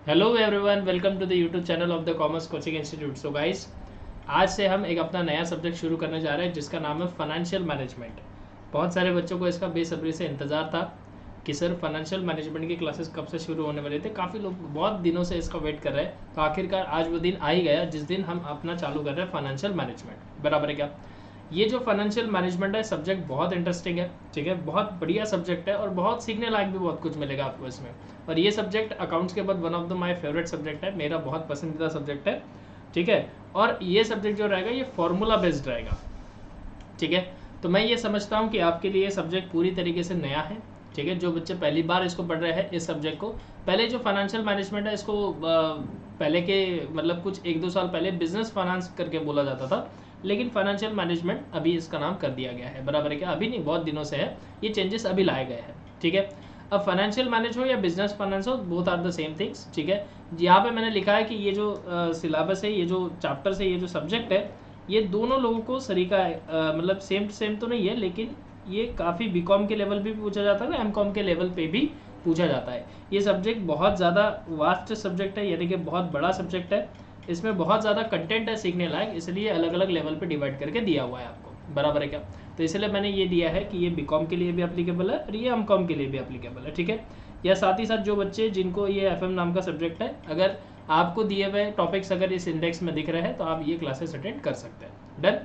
Hello everyone, welcome to the YouTube channel of the commerce coaching institute. So guys, आज से हम एक अपना नया सब्जेक्ट शुरू करने जा रहे हैं जिसका नाम है फाइनेंशियल मैनेजमेंट। बहुत सारे बच्चों को इसका बेसब्री से इंतज़ार था कि सर फाइनेंशियल मैनेजमेंट की क्लासेस कब से शुरू होने वाले थे। काफ़ी लोग बहुत दिनों से इसका वेट कर रहे हैं, तो आखिरकार आज वो दिन आ ही गया जिस दिन हम अपना चालू कर रहे हैं फाइनेंशियल मैनेजमेंट। बराबर है क्या? ये जो फाइनेंशियल मैनेजमेंट है सब्जेक्ट बहुत इंटरेस्टिंग है, ठीक है, बहुत बढ़िया सब्जेक्ट है और बहुत सीखने लायक भी बहुत कुछ मिलेगा आपको इसमें। और ये सब्जेक्ट अकाउंट्स के बाद one of the my favourite subject है, मेरा बहुत पसंदीदा सब्जेक्ट है, ठीक है। और ये सब्जेक्ट जो रहेगा ये फॉर्मूला बेस्ड रहेगा, ठीक है। तो मैं ये समझता हूँ कि आपके लिए ये सब्जेक्ट पूरी तरीके से नया है, ठीक है। जो बच्चे पहली बार इसको पढ़ रहे हैं इस सब्जेक्ट को, पहले जो फाइनेंशियल मैनेजमेंट है इसको पहले के मतलब कुछ 1-2 साल पहले बिजनेस फाइनेंस करके बोला जाता था, लेकिन फाइनेंशियल मैनेजमेंट अभी इसका नाम कर दिया गया है। बराबर है क्या? अभी नहीं, बहुत दिनों से है, ये चेंजेस अभी लाए गए हैं, ठीक है। अब फाइनेंशियल मैनेज हो या बिजनेस फाइनेंस हो, both are the same things, ठीक है। यहाँ पे मैंने लिखा है कि ये जो सिलेबस है, ये जो चैप्टर्स है, ये जो सब्जेक्ट है, ये दोनों लोगों को सरीका है, मतलब सेम सेम तो नहीं है, लेकिन ये काफ़ी बीकॉम के लेवल पे भी पूछा जाता है, एमकॉम के लेवल पे भी पूछा जाता है। ये सब्जेक्ट बहुत ज़्यादा वास्ट सब्जेक्ट है, यानी कि बहुत बड़ा सब्जेक्ट है, इसमें बहुत ज़्यादा कंटेंट है सीखने लायक, इसलिए अलग अलग लेवल पे डिवाइड करके दिया हुआ है आपको। बराबर है क्या? तो इसलिए मैंने ये दिया है कि ये बीकॉम के लिए भी एप्लीकेबल है और ये एमकॉम के लिए भी एप्लीकेबल है, ठीक है। या साथ ही साथ जो बच्चे जिनको ये एफएम नाम का सब्जेक्ट है, अगर आपको दिए हुए टॉपिक्स अगर इस इंडेक्स में दिख रहे हैं तो आप ये क्लासेस अटेंड कर सकते हैं। डन।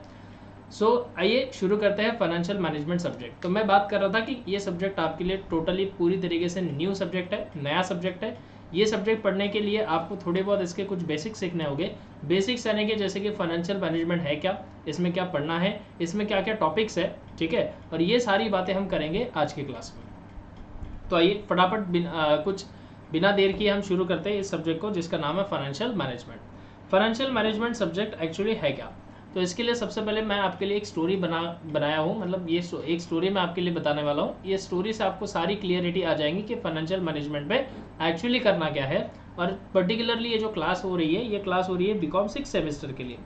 सो आइए शुरू करते हैं फाइनेंशियल मैनेजमेंट सब्जेक्ट। तो मैं बात कर रहा था कि ये सब्जेक्ट आपके लिए टोटली पूरी तरीके से न्यू सब्जेक्ट है, नया सब्जेक्ट है। ये सब्जेक्ट पढ़ने के लिए आपको थोड़े बहुत इसके कुछ बेसिक्स सीखने होंगे। बेसिक्स यानी कि जैसे कि फाइनेंशियल मैनेजमेंट है क्या, इसमें क्या पढ़ना है, इसमें क्या क्या टॉपिक्स है, ठीक है। और ये सारी बातें हम करेंगे आज की क्लास में। तो आइए फटाफट कुछ बिना देर किए हम शुरू करते हैं इस सब्जेक्ट को जिसका नाम है financial management. Financial management subject actually है क्या? तो इसके लिए सबसे पहले मैं आपके लिए एक स्टोरी बनाया हूँ, मतलब ये एक स्टोरी मैं आपके लिए बताने वाला हूँ। ये स्टोरी से आपको सारी क्लियरिटी आ जाएंगी कि फाइनेंशियल मैनेजमेंट में एक्चुअली करना क्या है। और पर्टिकुलरली ये जो क्लास हो रही है, ये क्लास हो रही है बीकॉम 6 सेमेस्टर के लिए।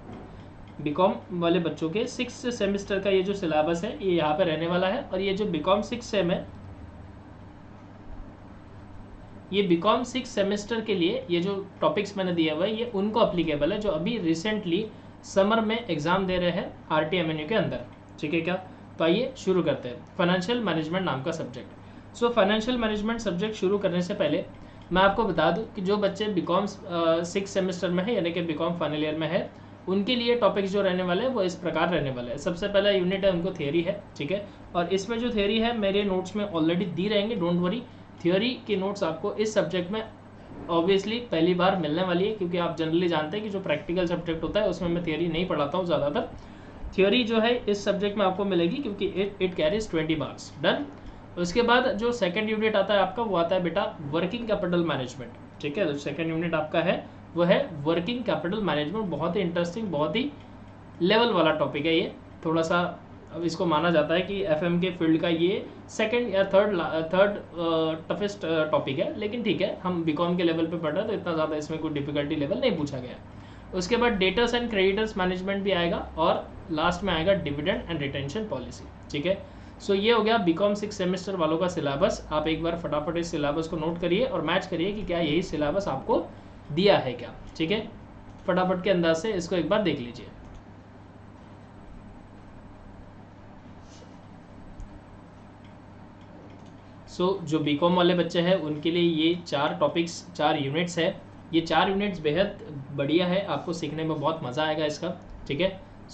बीकॉम वाले बच्चों के 6 सेमेस्टर का ये जो सिलेबस है ये यहाँ पे रहने वाला है। और ये जो बीकॉम 6 सेम है, ये बीकॉम 6 सेमेस्टर के लिए ये जो टॉपिक्स मैंने दिया हुआ है ये उनको अप्लीकेबल है जो अभी रिसेंटली समर में एग्जाम दे रहे हैं RTMNU के अंदर, ठीक है क्या। तो आइए शुरू करते हैं फाइनेंशियल मैनेजमेंट नाम का subject. So financial management subject शुरू करने से पहले मैं आपको बता दूं कि जो बच्चे बीकॉम 6 सेमेस्टर में है यानी कि बीकॉम फाइनल ईयर में है, उनके लिए टॉपिक्स जो रहने वाले हैं वो इस प्रकार रहने वाले हैं। सबसे पहला यूनिट है उनको थियरी है, ठीक है। और इसमें जो थियरी है मेरे नोट्स में ऑलरेडी दी रहेंगे, डोंट वरी। थियोरी की नोट्स आपको इस सब्जेक्ट में ऑब्वियसली पहली बार मिलने वाली है, क्योंकि आप जनरली जानते हैं कि जो प्रैक्टिकल सब्जेक्ट होता है उसमें मैं थियोरी नहीं पढ़ाता हूँ ज़्यादातर। थियोरी जो है इस सब्जेक्ट में आपको मिलेगी क्योंकि इट कैरीज 20 मार्क्स। डन। उसके बाद जो सेकंड यूनिट आता है आपका, वो आता है बेटा वर्किंग कैपिटल मैनेजमेंट, ठीक है। तो सेकंड यूनिट आपका है वो है वर्किंग कैपिटल मैनेजमेंट। बहुत ही इंटरेस्टिंग, बहुत ही लेवल वाला टॉपिक है ये। थोड़ा सा अब इसको माना जाता है कि एफएम के फील्ड का ये सेकंड या थर्ड टफेस्ट टॉपिक है, लेकिन ठीक है, हम बीकॉम के लेवल पे पढ़ रहे हैं तो इतना ज़्यादा इसमें कोई डिफिकल्टी लेवल नहीं पूछा गया। उसके बाद डेटर्स एंड क्रेडिटर्स मैनेजमेंट भी आएगा और लास्ट में आएगा डिविडेंड एंड रिटेंशन पॉलिसी, ठीक है। सो ये हो गया बीकॉम 6 सेमेस्टर वालों का सिलेबस। आप एक बार फटाफट इस सिलेबस को नोट करिए और मैच करिए कि क्या यही सिलेबस आपको दिया है क्या, ठीक है। फटाफट के अंदाज से इसको एक बार देख लीजिए। जो बीकॉम वाले बच्चे हैं उनके लिए ये 4 टॉपिक्स 4 यूनिट्स है। ये 4 यूनिट्स बेहद बढ़िया है, आपको सीखने में बहुत मज़ा आएगा इसका, ठीक है।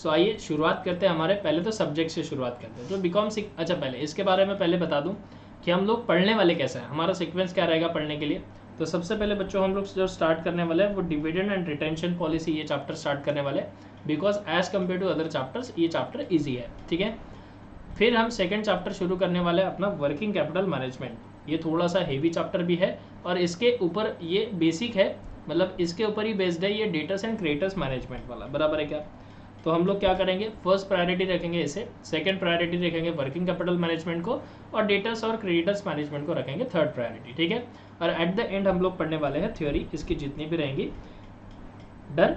आइए शुरुआत करते हैं, हमारे पहले तो सब्जेक्ट से शुरुआत करते हैं जो बीकॉम अच्छा पहले इसके बारे में पहले बता दूं कि हम लोग पढ़ने वाले कैसे हैं, हमारा सीक्वेंस क्या रहेगा पढ़ने के लिए। तो सबसे पहले बच्चों हम लोग जो स्टार्ट करने वाले हैं वो डिविडेंड एंड रिटेंशन पॉलिसी, ये चैप्टर स्टार्ट करने वाले हैं। Because as compare to other chapters ये चैप्टर ईजी है, ठीक है। फिर हम सेकंड चैप्टर शुरू करने वाले हैं अपना वर्किंग कैपिटल मैनेजमेंट। ये थोड़ा सा हेवी चैप्टर भी है और इसके ऊपर ये बेसिक है, मतलब इसके ऊपर ही बेस्ड है ये डेटर्स एंड क्रेडिटर्स मैनेजमेंट वाला। बराबर है क्या? तो हम लोग क्या करेंगे, फर्स्ट प्रायोरिटी रखेंगे इसे, सेकंड प्रायोरिटी रखेंगे वर्किंग कैपिटल मैनेजमेंट को, और डेटर्स और क्रेडिटर्स मैनेजमेंट को रखेंगे थर्ड प्रायोरिटी, ठीक है। और एट द एंड हम लोग पढ़ने वाले हैं थ्योरी, इसकी जितनी भी रहेंगी। डन।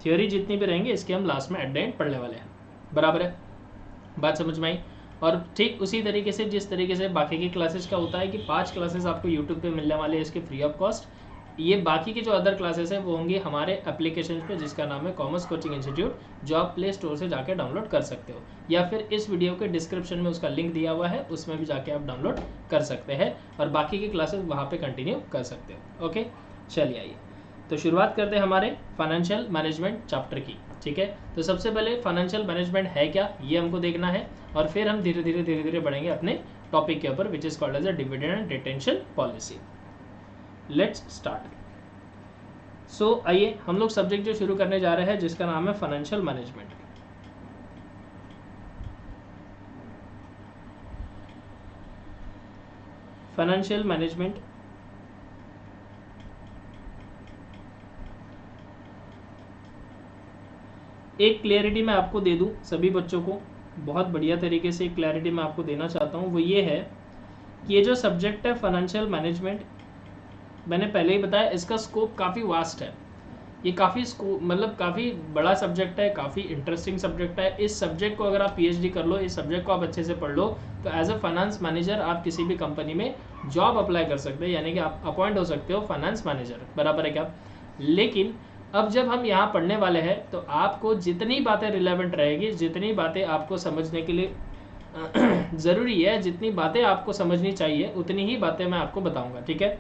थ्योरी जितनी भी रहेंगी इसके हम लास्ट में एट द एंड पढ़ने वाले हैं। बराबर है, बात समझ में आई। और ठीक उसी तरीके से जिस तरीके से बाकी की क्लासेस का होता है कि 5 क्लासेस आपको यूट्यूब पे मिलने वाले हैं इसके फ्री ऑफ कॉस्ट, ये बाकी की जो अदर क्लासेस है वो होंगी हमारे एप्लीकेशन पे, जिसका नाम है कॉमर्स कोचिंग इंस्टीट्यूट, जो आप प्ले स्टोर से जाके डाउनलोड कर सकते हो, या फिर इस वीडियो के डिस्क्रिप्शन में उसका लिंक दिया हुआ है, उसमें भी जाके आप डाउनलोड कर सकते हैं और बाकी की क्लासेस वहाँ पे कंटिन्यू कर सकते हो। ओके, चलिए आइए तो शुरुआत करते हैं हमारे फाइनेंशियल मैनेजमेंट चैप्टर की। ठीक है, तो सबसे पहले फाइनेंशियल मैनेजमेंट है क्या ये हमको देखना है, और फिर हम धीरे धीरे बढ़ेंगे अपने टॉपिक के ऊपर, which is called as a dividend and retention policy. Let's start. So आइए हम लोग सब्जेक्ट जो शुरू करने जा रहे हैं जिसका नाम है फाइनेंशियल मैनेजमेंट। फाइनेंशियल मैनेजमेंट एक क्लियरिटी मैं आपको दे दूं सभी बच्चों को, बहुत बढ़िया तरीके से एक क्लैरिटी मैं आपको देना चाहता हूं, वो ये है कि ये जो सब्जेक्ट है फाइनेंशियल मैनेजमेंट, मैंने पहले ही बताया इसका स्कोप काफ़ी वास्ट है। ये काफ़ी स्कोप मतलब काफ़ी बड़ा सब्जेक्ट है, काफ़ी इंटरेस्टिंग सब्जेक्ट है। इस सब्जेक्ट को अगर आप पीएचडी कर लो, इस सब्जेक्ट को आप अच्छे से पढ़ लो, तो एज अ फाइनेंस मैनेजर आप किसी भी कंपनी में जॉब अप्लाई कर सकते हैं, यानी कि आप अपॉइंट हो सकते हो फाइनेंस मैनेजर, बराबर है क्या। लेकिन अब जब हम यहाँ पढ़ने वाले हैं तो आपको जितनी बातें रिलेवेंट रहेगी, जितनी बातें आपको समझने के लिए ज़रूरी है, जितनी बातें आपको समझनी चाहिए, उतनी ही बातें मैं आपको बताऊंगा। ठीक है,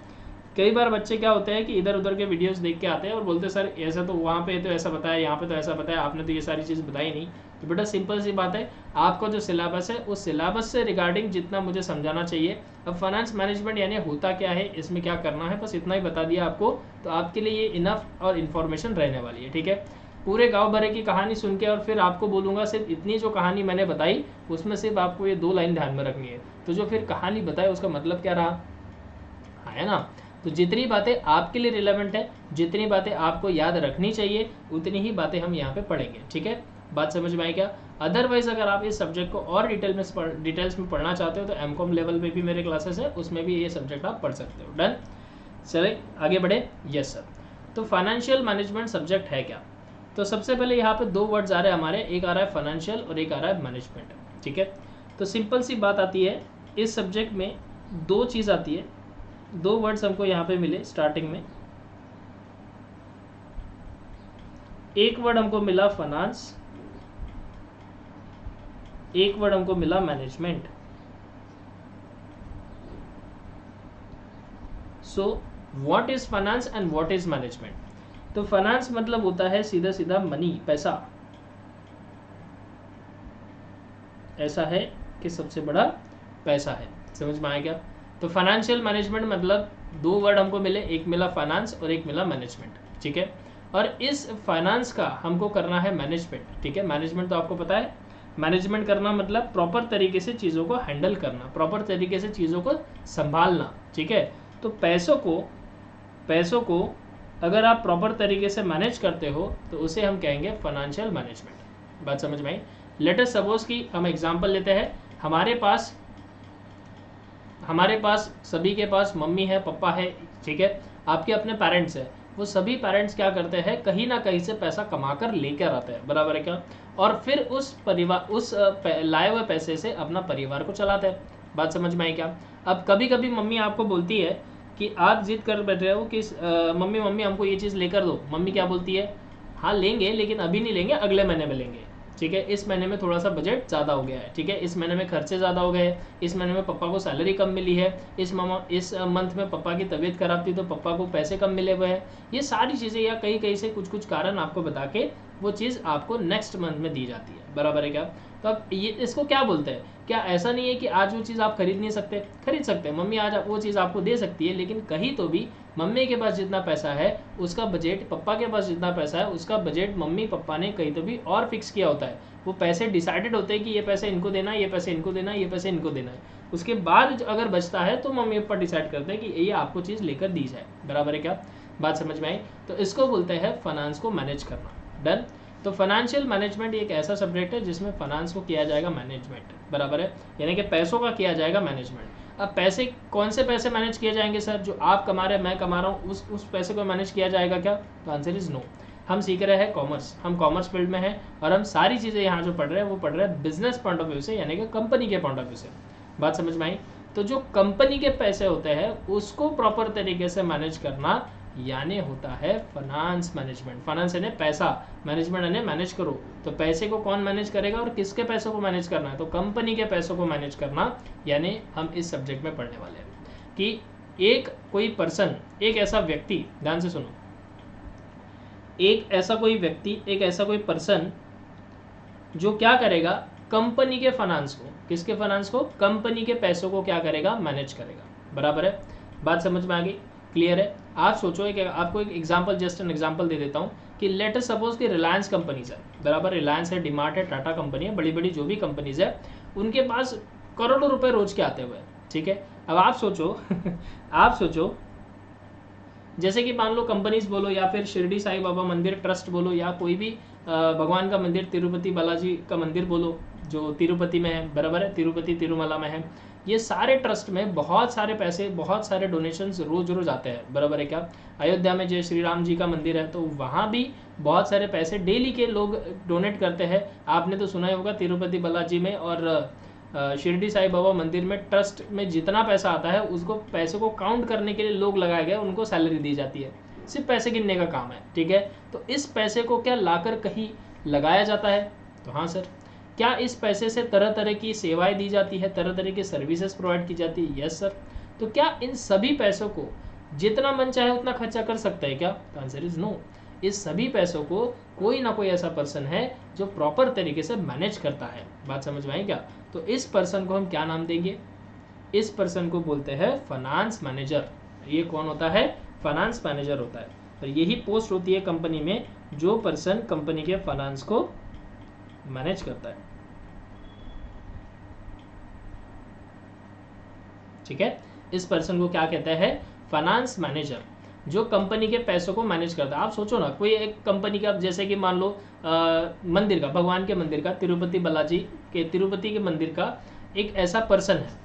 कई बार बच्चे क्या होते हैं कि इधर उधर के वीडियोस देख के आते हैं और बोलते हैं सर ऐसा तो वहाँ पे तो ऐसा बताया, यहाँ पे तो ऐसा बताया, आपने तो ये सारी चीज़ बताई नहीं। तो बेटा सिंपल सी बात है, आपको जो सिलेबस है उस सिलेबस से रिगार्डिंग जितना मुझे समझाना चाहिए। अब फाइनेंस मैनेजमेंट यानी होता क्या है, इसमें क्या करना है, बस इतना ही बता दिया आपको, तो आपके लिए ये इनफ और इन्फॉर्मेशन रहने वाली है। ठीक है, पूरे गाँव भरे की कहानी सुन के और फिर आपको बोलूँगा सिर्फ इतनी जो कहानी मैंने बताई उसमें सिर्फ आपको ये 2 लाइन ध्यान में रखनी है, तो जो फिर कहानी बताए उसका मतलब क्या रहा, है ना। तो जितनी बातें आपके लिए रिलेवेंट है, जितनी बातें आपको याद रखनी चाहिए, उतनी ही बातें हम यहाँ पे पढ़ेंगे। ठीक है, बात समझ में आई क्या। अदरवाइज अगर आप इस सब्जेक्ट को और डिटेल्स में पढ़ना चाहते हो तो एमकॉम लेवल पे भी मेरे क्लासेस है, उसमें भी ये सब्जेक्ट आप पढ़ सकते हो। डन, चले आगे बढ़े। यस सर, तो फाइनेंशियल मैनेजमेंट सब्जेक्ट है क्या। तो सबसे पहले यहाँ पे 2 वर्ड्स आ रहे हैं हमारे, एक आ रहा है फाइनेंशियल और एक आ रहा है मैनेजमेंट। ठीक है, तो सिंपल सी बात आती है, इस सब्जेक्ट में 2 चीज़ आती है, 2 वर्ड्स हमको यहाँ पे मिले स्टार्टिंग में। एक वर्ड हमको मिला फाइनेंस, एक वर्ड हमको मिला management. So what is finance and what is management. तो फाइनेंस मतलब होता है सीधा सीधा मनी, पैसा। ऐसा है कि सबसे बड़ा पैसा है, समझ में आया क्या। तो फाइनेंशियल मैनेजमेंट मतलब 2 वर्ड हमको मिले, एक मिला फाइनेंस और एक मिला मैनेजमेंट। ठीक है, और इस फाइनेंस का हमको करना है मैनेजमेंट। ठीक है, मैनेजमेंट तो आपको पता है, मैनेजमेंट करना मतलब प्रॉपर तरीके से चीज़ों को हैंडल करना, प्रॉपर तरीके से चीज़ों को संभालना। ठीक है, तो पैसों को अगर आप प्रॉपर तरीके से मैनेज करते हो तो उसे हम कहेंगे फाइनेंशियल मैनेजमेंट। बात समझ में आई। लेट अस सपोज कि हम एग्जांपल लेते हैं, हमारे पास सभी के पास मम्मी है, पापा है। ठीक है, आपके अपने पेरेंट्स हैं, वो सभी पेरेंट्स क्या करते हैं, कहीं ना कहीं से पैसा कमा कर लेकर आते हैं, बराबर है क्या, और फिर उस लाए हुए पैसे से अपना परिवार को चलाते हैं। बात समझ में आई क्या। अब कभी कभी मम्मी आपको बोलती है कि आप जिद कर बैठ रहे हो कि मम्मी हमको ये चीज़ लेकर दो। मम्मी क्या बोलती है, हाँ लेंगे लेकिन अभी नहीं लेंगे, अगले महीने में लेंगे। ठीक है, इस महीने में थोड़ा सा बजट ज़्यादा हो गया है। ठीक है, इस महीने में खर्चे ज़्यादा हो गए, इस महीने में पापा को सैलरी कम मिली है, इस मंथ में पापा की तबीयत खराब थी तो पापा को पैसे कम मिले हुए हैं। ये सारी चीज़ें या कहीं से कुछ कारण आपको बता के वो चीज़ आपको नेक्स्ट मंथ में दी जाती है, बराबर है क्या। तो अब ये इसको क्या बोलते हैं, क्या ऐसा नहीं है कि आज वो चीज़ आप खरीद नहीं सकते, खरीद सकते हैं, मम्मी आज वो चीज़ आपको दे सकती है, लेकिन कहीं तो भी मम्मी के पास जितना पैसा है उसका बजट, पापा के पास जितना पैसा है उसका बजट मम्मी पापा ने कहीं तो भी और फिक्स किया होता है। वो पैसे डिसाइडेड होते हैं कि ये पैसे इनको देना है, ये पैसे इनको देना है, ये पैसे इनको देना है। उसके बाद अगर बचता है तो मम्मी पापा डिसाइड करते हैं कि ये आपको चीज़ लेकर दी जाए, बराबर है क्या। बात समझ में आई। तो इसको बोलते हैं फाइनेंस को मैनेज करना। डन। तो फाइनेंशियल मैनेजमेंट एक ऐसा सब्जेक्ट है जिसमें फाइनेंस को किया जाएगा मैनेजमेंट, बराबर है, यानी कि पैसों का किया जाएगा मैनेजमेंट। अब पैसे, कौन से पैसे मैनेज किए जाएंगे सर, जो आप कमा रहे हैं मैं कमा रहा हूँ, उस पैसे को मैनेज किया जाएगा क्या। तो आंसर इज नो। हम सीख रहे हैं कॉमर्स, हम कॉमर्स फील्ड में हैं और हम सारी चीज़ें यहाँ जो पढ़ रहे हैं वो पढ़ रहे हैं बिजनेस पॉइंट ऑफ व्यू से, यानी कि कंपनी के पॉइंट ऑफ व्यू से। बात समझ में आई। तो जो कंपनी के पैसे होते हैं उसको प्रॉपर तरीके से मैनेज करना यानी होता है फाइनेंस मैनेजमेंट। फाइनेंस यानी पैसा, मैनेजमेंट यानी मैनेज करो। तो पैसे को कौन मैनेज करेगा और किसके पैसों को मैनेज करना है? तो कंपनी के पैसों को मैनेज करना। यानी हम इस सब्जेक्ट में पढ़ने वाले हैं कि एक कोई पर्सन, एक ऐसा व्यक्ति, ध्यान से सुनो, एक ऐसा कोई व्यक्ति, एक ऐसा कोई पर्सन जो क्या करेगा, कंपनी के फाइनेंस को, किसके फाइनेंस को? कंपनी के पैसों को क्या करेगा? मैनेज करेगा। बराबर है? बात समझ में आ गई? क्लियर है? आप सोचो, आपको एक एग्जांपल, जस्ट एन एग्जांपल दे देता हूँ कि लेट अस सपोज कि रिलायंस कंपनीज है, बराबर, रिलायंस है, डीमार्ट है, टाटा कंपनी है, बड़ी बड़ी जो भी कंपनीज है, उनके पास करोड़ों रुपए रोज के आते हुए, ठीक है। अब आप सोचो आप सोचो, जैसे कि मान लो कंपनीज बोलो या फिर शिरडी साई बाबा मंदिर ट्रस्ट बोलो या कोई भी भगवान का मंदिर, तिरुपति बालाजी का मंदिर बोलो जो तिरुपति में है, बराबर है, तिरुपति तिरुमला में है, ये सारे ट्रस्ट में बहुत सारे पैसे, बहुत सारे डोनेशंस रोज रोज आते हैं, बराबर है क्या? अयोध्या में जय श्री राम जी का मंदिर है तो वहाँ भी बहुत सारे पैसे डेली के लोग डोनेट करते हैं। आपने तो सुना ही होगा तिरुपति बालाजी में और शिरडी साई बाबा मंदिर में ट्रस्ट में जितना पैसा आता है उसको, पैसे को काउंट करने के लिए लोग लगाए गए, उनको सैलरी दी जाती है, सिर्फ पैसे गिनने का काम है, ठीक है। तो इस पैसे को क्या लाकर कहीं लगाया जाता है? तो हाँ सर। क्या इस पैसे से तरह तरह की सेवाएं दी जाती है, तरह तरह की सर्विसेज प्रोवाइड की जाती है? Yes sir. तो क्या इन सभी पैसों को जितना मन चाहे उतना खर्चा कर सकता है क्या? तो आंसर इज नो। इस सभी पैसों को कोई ना कोई ऐसा पर्सन है जो प्रॉपर तरीके से मैनेज करता है। बात समझ में आई क्या? तो इस पर्सन को हम क्या नाम देंगे? इस पर्सन को बोलते हैं फाइनेंस मैनेजर। ये कौन होता है? फाइनेंस मैनेजर होता है। और यही पोस्ट होती है कंपनी में जो पर्सन कंपनी के फाइनेंस को मैनेज करता है, ठीक है। इस पर्सन को क्या कहते हैं? फाइनेंस मैनेजर, जो कंपनी के पैसों को मैनेज करता है। आप सोचो ना, कोई एक कंपनी का, जैसे कि मान लो मंदिर का, भगवान के मंदिर का, तिरुपति बालाजी के, तिरुपति के मंदिर का एक ऐसा पर्सन है,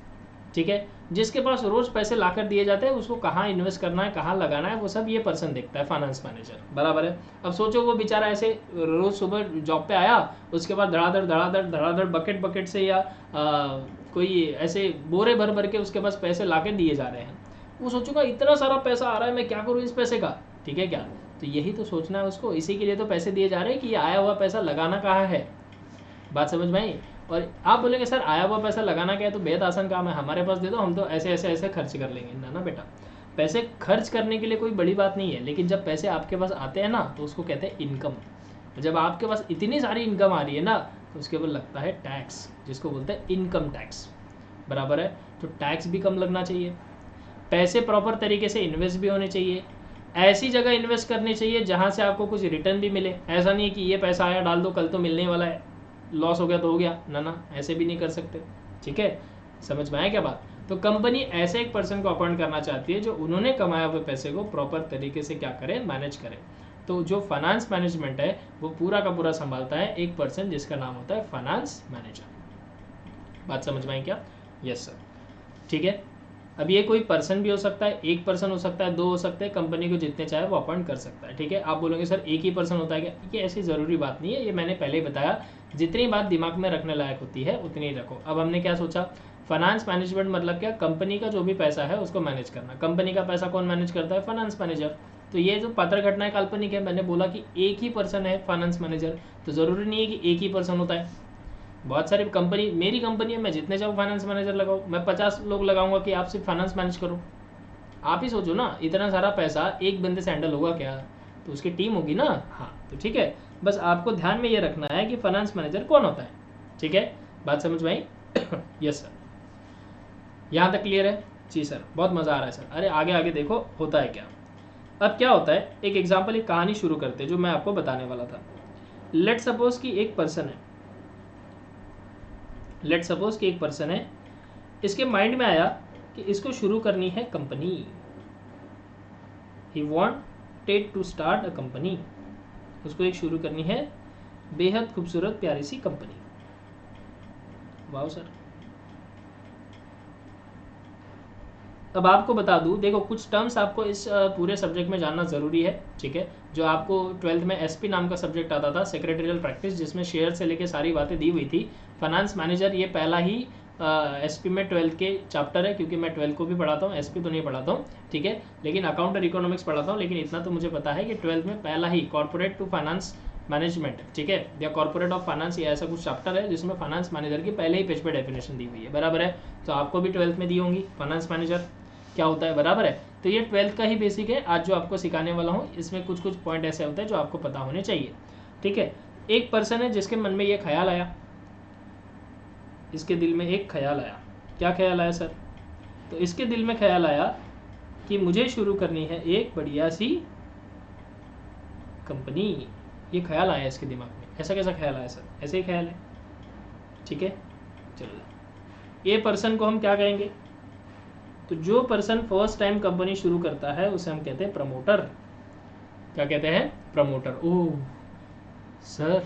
ठीक है, जिसके पास रोज पैसे लाकर दिए जाते हैं, उसको कहाँ इन्वेस्ट करना है, कहाँ लगाना है, वो सब ये पर्सन देखता है, फाइनेंस मैनेजर, बराबर है। अब सोचो वो बेचारा ऐसे रोज सुबह जॉब पे आया, उसके बाद धड़ाधड़ बकेट बकेट से या कोई ऐसे बोरे भर भर के उसके पास पैसे लाके दिए जा रहे हैं। वो सोचूगा इतना सारा पैसा आ रहा है, मैं क्या करूँ इस पैसे का, ठीक है क्या? तो यही तो सोचना है उसको, इसी के लिए तो पैसे दिए जा रहे हैं कि ये आया हुआ पैसा लगाना कहाँ है। बात समझ में आई? और आप बोलेंगे सर आया हुआ पैसा लगाना क्या है, तो बेहद आसान काम है, हमारे पास दे दो, हम तो ऐसे ऐसे ऐसे खर्च कर लेंगे। ना ना बेटा, पैसे खर्च करने के लिए कोई बड़ी बात नहीं है, लेकिन जब पैसे आपके पास आते हैं ना तो उसको कहते हैं इनकम। जब आपके पास इतनी सारी इनकम आ रही है ना तो उसके ऊपर लगता है टैक्स, जिसको बोलते हैं इनकम टैक्स, बराबर है। तो टैक्स भी कम लगना चाहिए, पैसे प्रॉपर तरीके से इन्वेस्ट भी होने चाहिए, ऐसी जगह इन्वेस्ट करनी चाहिए जहाँ से आपको कुछ रिटर्न भी मिले। ऐसा नहीं है कि ये पैसा आया डाल दो, कल तो मिलने वाला है, लॉस हो गया तो हो गया, ना ना, ऐसे भी नहीं कर सकते, ठीक है। समझ में आया क्या बात? तो कंपनी ऐसे एक पर्सन को अपॉइंट करना चाहती है जो उन्होंने कमाया हुए पैसे को प्रॉपर तरीके से क्या करे, मैनेज करे। तो जो फाइनेंस मैनेजमेंट है वो पूरा का पूरा संभालता है एक पर्सन जिसका नाम होता है फाइनेंस मैनेजर। बात समझ में आई क्या? यस सर, ठीक है। अब ये कोई पर्सन भी हो सकता है, एक पर्सन हो सकता है, दो हो सकते हैं, कंपनी को जितने चाहे वो अपॉइंट कर सकता है, ठीक है। आप बोलोगे सर एक ही पर्सन होता है क्या? ये ऐसी ज़रूरी बात नहीं है, ये मैंने पहले ही बताया, जितनी बात दिमाग में रखने लायक होती है उतनी ही रखो। अब हमने क्या सोचा, फाइनेंस मैनेजमेंट मतलब क्या? कंपनी का जो भी पैसा है उसको मैनेज करना। कंपनी का पैसा कौन मैनेज करता है? Finance manager. तो ये जो पत्र घटना है काल्पनिक है, मैंने बोला कि एक ही पर्सन है फाइनेंस मैनेजर, तो ज़रूरी नहीं है कि एक ही पर्सन होता है, बहुत सारी कंपनी, मेरी कंपनी है, मैं जितने चाहूँ फाइनेंस मैनेजर लगाऊँ, मैं 50 लोग लगाऊंगा कि आप सिर्फ फाइनेंस मैनेज करो। आप ही सोचो ना, इतना सारा पैसा एक बंदे से हैंडल होगा क्या? तो उसकी टीम होगी ना। हाँ तो ठीक है, बस आपको ध्यान में ये रखना है कि फाइनेंस मैनेजर कौन होता है, ठीक है। बात समझ में आई? यस सर, यहाँ तक क्लियर है? जी सर, बहुत मज़ा आ रहा है सर। अरे आगे आगे देखो होता है क्या। अब क्या होता है, एक एग्जाम्पल, एक कहानी शुरू करते हैं जो मैं आपको बताने वाला था। लेट सपोज कि एक पर्सन है, लेट सपोज कि एक पर्सन है, इसके माइंड में आया कि इसको शुरू करनी है company. He wanted to start a company, उसको एक शुरू करनी है बेहद खूबसूरत प्यारी सी कंपनी। वाह सर। अब आपको बता दूं, देखो कुछ टर्म्स आपको इस पूरे सब्जेक्ट में जानना ज़रूरी है, ठीक है। जो आपको 12th में एसपी नाम का सब्जेक्ट आता था, सेक्रेटरियल प्रैक्टिस, जिसमें शेयर से लेके सारी बातें दी हुई थी। फाइनेंस मैनेजर ये पहला ही एसपी में 12 के चैप्टर है, क्योंकि मैं 12 को भी पढ़ाता हूँ, एसपी तो नहीं पढ़ाता हूँ, ठीक है, लेकिन अकाउंट और इकोनॉमिक्स पढ़ाता हूँ। लेकिन इतना तो मुझे पता है कि 12 में पहला ही कॉर्पोरेट टू फाइनेंस मैनेजमेंट, ठीक है, या कॉर्पोरेट ऑफ फाइनेंस, या ऐसा कुछ चैप्टर है जिसमें फाइनेंस मैनेजर की पहले ही पेज पे डेफिनेशन दी हुई है, बराबर है। तो आपको भी 12th में दी होंगी फाइनेंस मैनेजर क्या होता है, बराबर है। तो ये 12th का ही बेसिक है। आज जो आपको सिखाने वाला हूँ इसमें कुछ कुछ पॉइंट ऐसे होते हैं जो आपको पता होने चाहिए, ठीक है। एक पर्सन है जिसके मन में ये ख्याल आया, इसके दिल में एक ख्याल आया। क्या ख्याल आया सर? तो इसके दिल में ख्याल आया कि मुझे शुरू करनी है एक बढ़िया सी कंपनी। ये ख्याल आया इसके दिमाग में। ऐसा कैसा ख्याल आया सर? ऐसे ही ख्याल है, ठीक है। चलो, ये पर्सन को हम क्या कहेंगे? तो जो पर्सन फर्स्ट टाइम कंपनी शुरू करता है उसे हम कहते हैं प्रमोटर। क्या कहते हैं? प्रमोटर। ओह सर,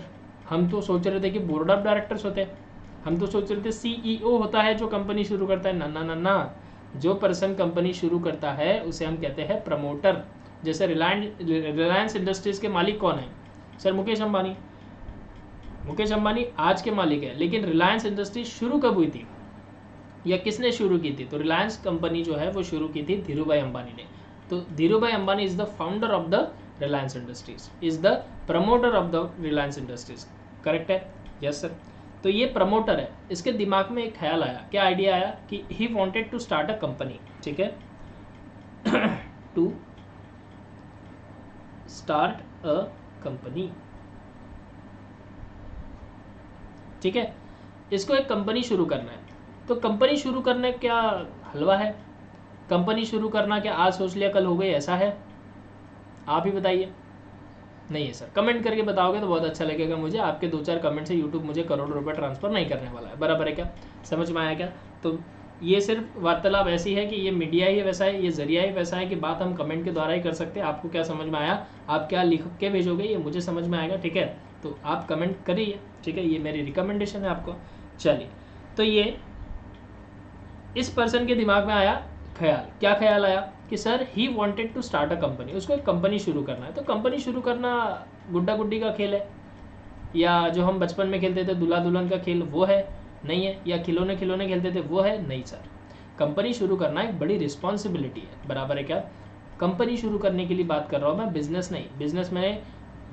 हम तो सोच रहे थे कि बोर्ड ऑफ डायरेक्टर्स होते हैं, हम तो सोच रहे थे सीईओ होता है जो कंपनी शुरू करता है। ना ना ना ना, जो पर्सन कंपनी शुरू करता है उसे हम कहते हैं प्रमोटर। जैसे रिलायंस इंडस्ट्रीज के मालिक कौन है सर? मुकेश अंबानी। मुकेश अंबानी आज के मालिक है, लेकिन रिलायंस इंडस्ट्रीज शुरू कब हुई थी या किसने शुरू की थी? तो रिलायंस कंपनी जो है वो शुरू की थी धीरूभाई अंबानी ने। तो Dhirubhai Ambani is the founder of the Reliance Industries, is the promoter of the Reliance Industries. Correct है? Yes sir. तो ये प्रमोटर है, इसके दिमाग में एक ख्याल आया। क्या आइडिया आया? कि he wanted to start a company, ठीक है, टू स्टार्ट अ कंपनी, ठीक है। इसको एक कंपनी शुरू करना है। तो कंपनी शुरू करने क्या हलवा है? कंपनी शुरू करना क्या आज सोच लिया कल हो गई, ऐसा है? आप ही बताइए। नहीं है सर। कमेंट करके बताओगे तो बहुत अच्छा लगेगा मुझे। आपके 2-4 कमेंट से यूट्यूब मुझे करोड़ रुपए ट्रांसफर नहीं करने वाला है, बराबर है क्या? समझ में आया क्या? तो ये सिर्फ वार्तालाप ऐसी है कि ये मीडिया ही वैसा है, ये जरिया ही वैसा है कि बात हम कमेंट के द्वारा ही कर सकते हैं। आपको क्या समझ में आया, आप क्या लिख के भेजोगे ये मुझे समझ में आएगा, ठीक है। तो आप कमेंट करिए, ठीक है, ये मेरी रिकमेंडेशन है आपको। चलिए, तो ये इस पर्सन के दिमाग में आया ख्याल। क्या ख्याल आया? कि sir he wanted to start a company, उसको एक कंपनी शुरू करना है। तो कंपनी शुरू करना गुड्डा गुड्डी का खेल है, या जो हम बचपन में खेलते थे दूल्हा दुल्हन का खेल वो है? नहीं है। या खिलौने खिलौने खेलते थे वो है? नहीं सर। कंपनी शुरू करना एक बड़ी रिस्पॉन्सिबिलिटी है, बराबर है क्या? कंपनी शुरू करने के लिए बात कर रहा हूँ मैं, बिजनेस नहीं। बिजनेस मैंने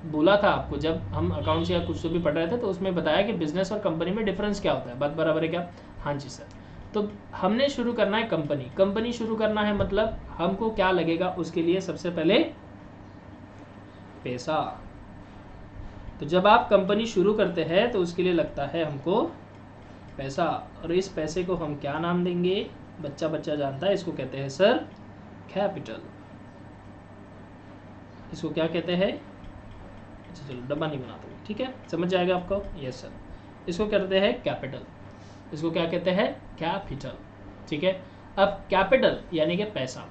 बोला था आपको जब हम अकाउंट्स या कुछ तो भी पढ़ रहे थे, तो उसमें बताया कि बिजनेस और कंपनी में डिफरेंस क्या होता है। बात बराबर है क्या? हाँ जी सर। तो हमने शुरू करना है कंपनी। कंपनी शुरू करना है मतलब हमको क्या लगेगा उसके लिए? सबसे पहले पैसा। तो जब आप कंपनी शुरू करते हैं तो उसके लिए लगता है हमको पैसा, और इस पैसे को हम क्या नाम देंगे? बच्चा बच्चा जानता है, इसको कहते हैं सर कैपिटल। इसको क्या कहते हैं? अच्छा चलो डब्बा नहीं बनाता हूँ, ठीक है, समझ जाएगा आपको। Yes sir. इसको कहते हैं कैपिटल। इसको क्या कहते हैं? कैपिटल, ठीक है। अब कैपिटल यानी कि पैसा।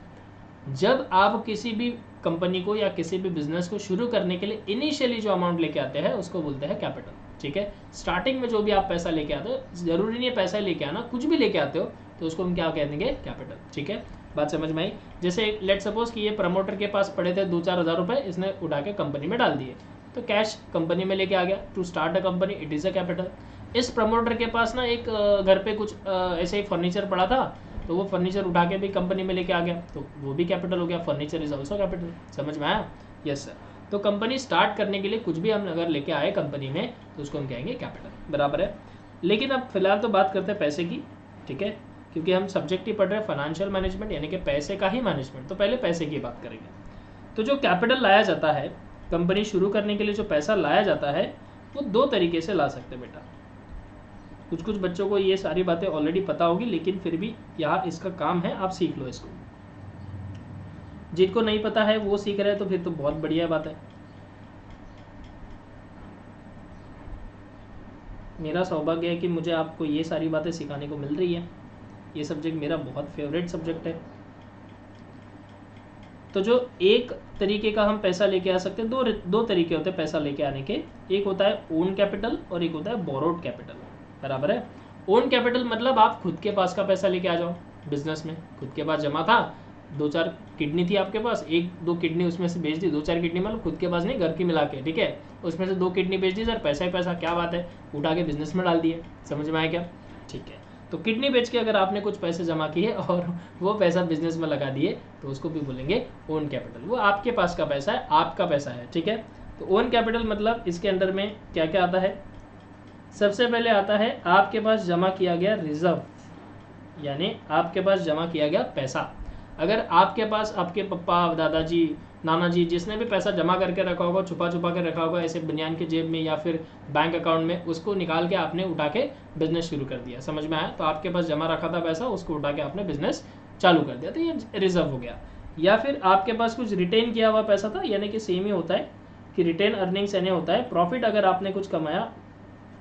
जब आप किसी भी कंपनी को या किसी भी बिजनेस को शुरू करने के लिए इनिशियली जो अमाउंट लेके आते हैं उसको बोलते हैं कैपिटल, ठीक है। स्टार्टिंग में जो भी आप पैसा लेके आते हो, जरूरी नहीं है पैसा लेके आना, कुछ भी लेके आते हो तो उसको हम क्या कह देंगे? कैपिटल, ठीक है। बात समझ में आई? जैसे लेट सपोज कि ये प्रमोटर के पास पड़े थे 2-4 हज़ार रुपए, इसने उठा के कंपनी में डाल दिए, तो कैश कंपनी में लेके आ गया। To start a company it is a capital. इस प्रमोटर के पास ना एक घर पे कुछ ऐसे ही फर्नीचर पड़ा था, तो वो फर्नीचर उठा के भी कंपनी में लेके आ गया, तो वो भी कैपिटल हो गया। Furniture is also capital. समझ में आया? Yes sir. तो कंपनी स्टार्ट करने के लिए कुछ भी हम अगर लेके आए कंपनी में तो उसको हम कहेंगे कैपिटल, बराबर है। लेकिन अब फिलहाल तो बात करते हैं पैसे की, ठीक है, क्योंकि हम सब्जेक्ट ही पढ़ रहे हैं फाइनेंशियल मैनेजमेंट, यानी कि पैसे का ही मैनेजमेंट। तो पहले पैसे की बात करेंगे। तो जो कैपिटल लाया जाता है कंपनी शुरू करने के लिए, जो पैसा लाया जाता है वो 2 तरीके से ला सकते हैं बेटा। कुछ कुछ बच्चों को ये सारी बातें ऑलरेडी पता होगी, लेकिन फिर भी यहाँ इसका काम है, आप सीख लो इसको। जिनको नहीं पता है वो सीख रहे हैं तो फिर तो बहुत बढ़िया बात है। मेरा सौभाग्य है कि मुझे आपको ये सारी बातें सिखाने को मिल रही है। ये सब्जेक्ट मेरा बहुत फेवरेट सब्जेक्ट है। तो जो एक तरीके का हम पैसा लेके आ सकते हैं, दो तरीके होते हैं पैसा लेके आने के। एक होता है ओन कैपिटल और एक होता है बोरोड कैपिटल, बराबर है। ओन कैपिटल मतलब आप खुद के पास का पैसा लेके आ जाओ। बिजनेस में खुद के पास जमा था, 2-4 किडनी थी आपके पास, 1-2 किडनी उसमें से बेच दी। 2-4 किडनी मतलब खुद के पास नहीं, घर की मिला के, ठीक है। उसमें से 2 किडनी बेच दी सर, पैसा ही पैसा, क्या बात है, उठा के बिजनेस में डाल दिए। समझ में आया क्या? ठीक है। तो किडनी बेच के अगर आपने कुछ पैसे जमा किए और वो पैसा बिजनेस में लगा दिए तो उसको भी बोलेंगे ओन कैपिटल। वो आपके पास का पैसा है, आपका पैसा है, ठीक है। तो ओन कैपिटल मतलब इसके अंदर में क्या क्या आता है? सबसे पहले आता है आपके पास जमा किया गया रिजर्व, यानी आपके पास जमा किया गया पैसा। अगर आपके पास आपके पापा, दादाजी, नाना जी जिसने भी पैसा जमा करके रखा होगा, छुपा छुपा के रखा होगा ऐसे बनियान के जेब में या फिर बैंक अकाउंट में, उसको निकाल के आपने उठा के बिजनेस शुरू कर दिया, समझ में आया? तो आपके पास जमा रखा था पैसा, उसको उठा के आपने बिजनेस चालू कर दिया, तो ये रिजर्व हो गया। या फिर आपके पास कुछ रिटेन किया हुआ पैसा था, यानी कि सेम ही होता है कि रिटेन अर्निंग्स यानी होता है प्रॉफिट। अगर आपने कुछ कमाया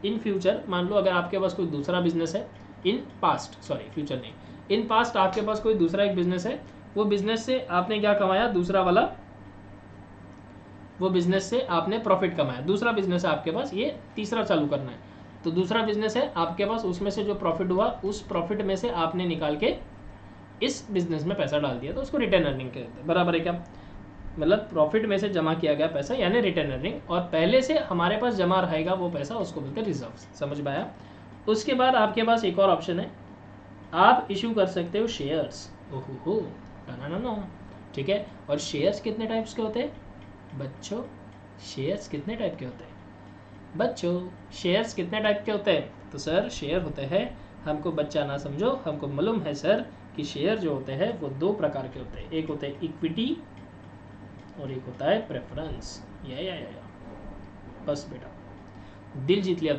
इन फ्यूचर, मान लो अगर आपके पास कोई दूसरा बिजनेस है, इन पास्ट, सॉरी फ्यूचर नहीं, इन पास्ट आपके पास कोई दूसरा एक बिजनेस है, वो बिजनेस से आपने क्या कमाया, दूसरा वाला, वो बिजनेस से आपने प्रॉफिट कमाया, दूसरा बिजनेस है आपके पास, ये तीसरा चालू करना है, तो दूसरा बिजनेस है आपके पास, उसमें से जो प्रॉफिट हुआ उस प्रॉफिट में से आपने निकाल के इस बिजनेस में पैसा डाल दिया, तो उसको रिटर्न अर्निंग कहते हैं, बराबर है क्या? मतलब प्रॉफिट में से जमा किया गया पैसा यानी रिटर्न अर्निंग, और पहले से हमारे पास जमा रहेगा वो पैसा, उसको बोलते हैं रिजर्व, समझ में आया? उसके बाद आपके पास एक और ऑप्शन है, आप इशू कर सकते हो शेयर्स। ओहो, ना, ठीक है। और शेयर्स कितने टाइप्स के होते हैं बच्चों? शेयर्स कितने टाइप के होते हैं बच्चों? शेयर्स कितने टाइप के होते हैं? तो सर शेयर होते हैं, हमको बच्चा ना समझो, हमको मालूम है सर कि शेयर जो होते हैं वो दो प्रकार के होते हैं, एक होते हैं इक्विटी और एक होता है प्रेफरेंस। या बस बेटा, दिल जीत लिया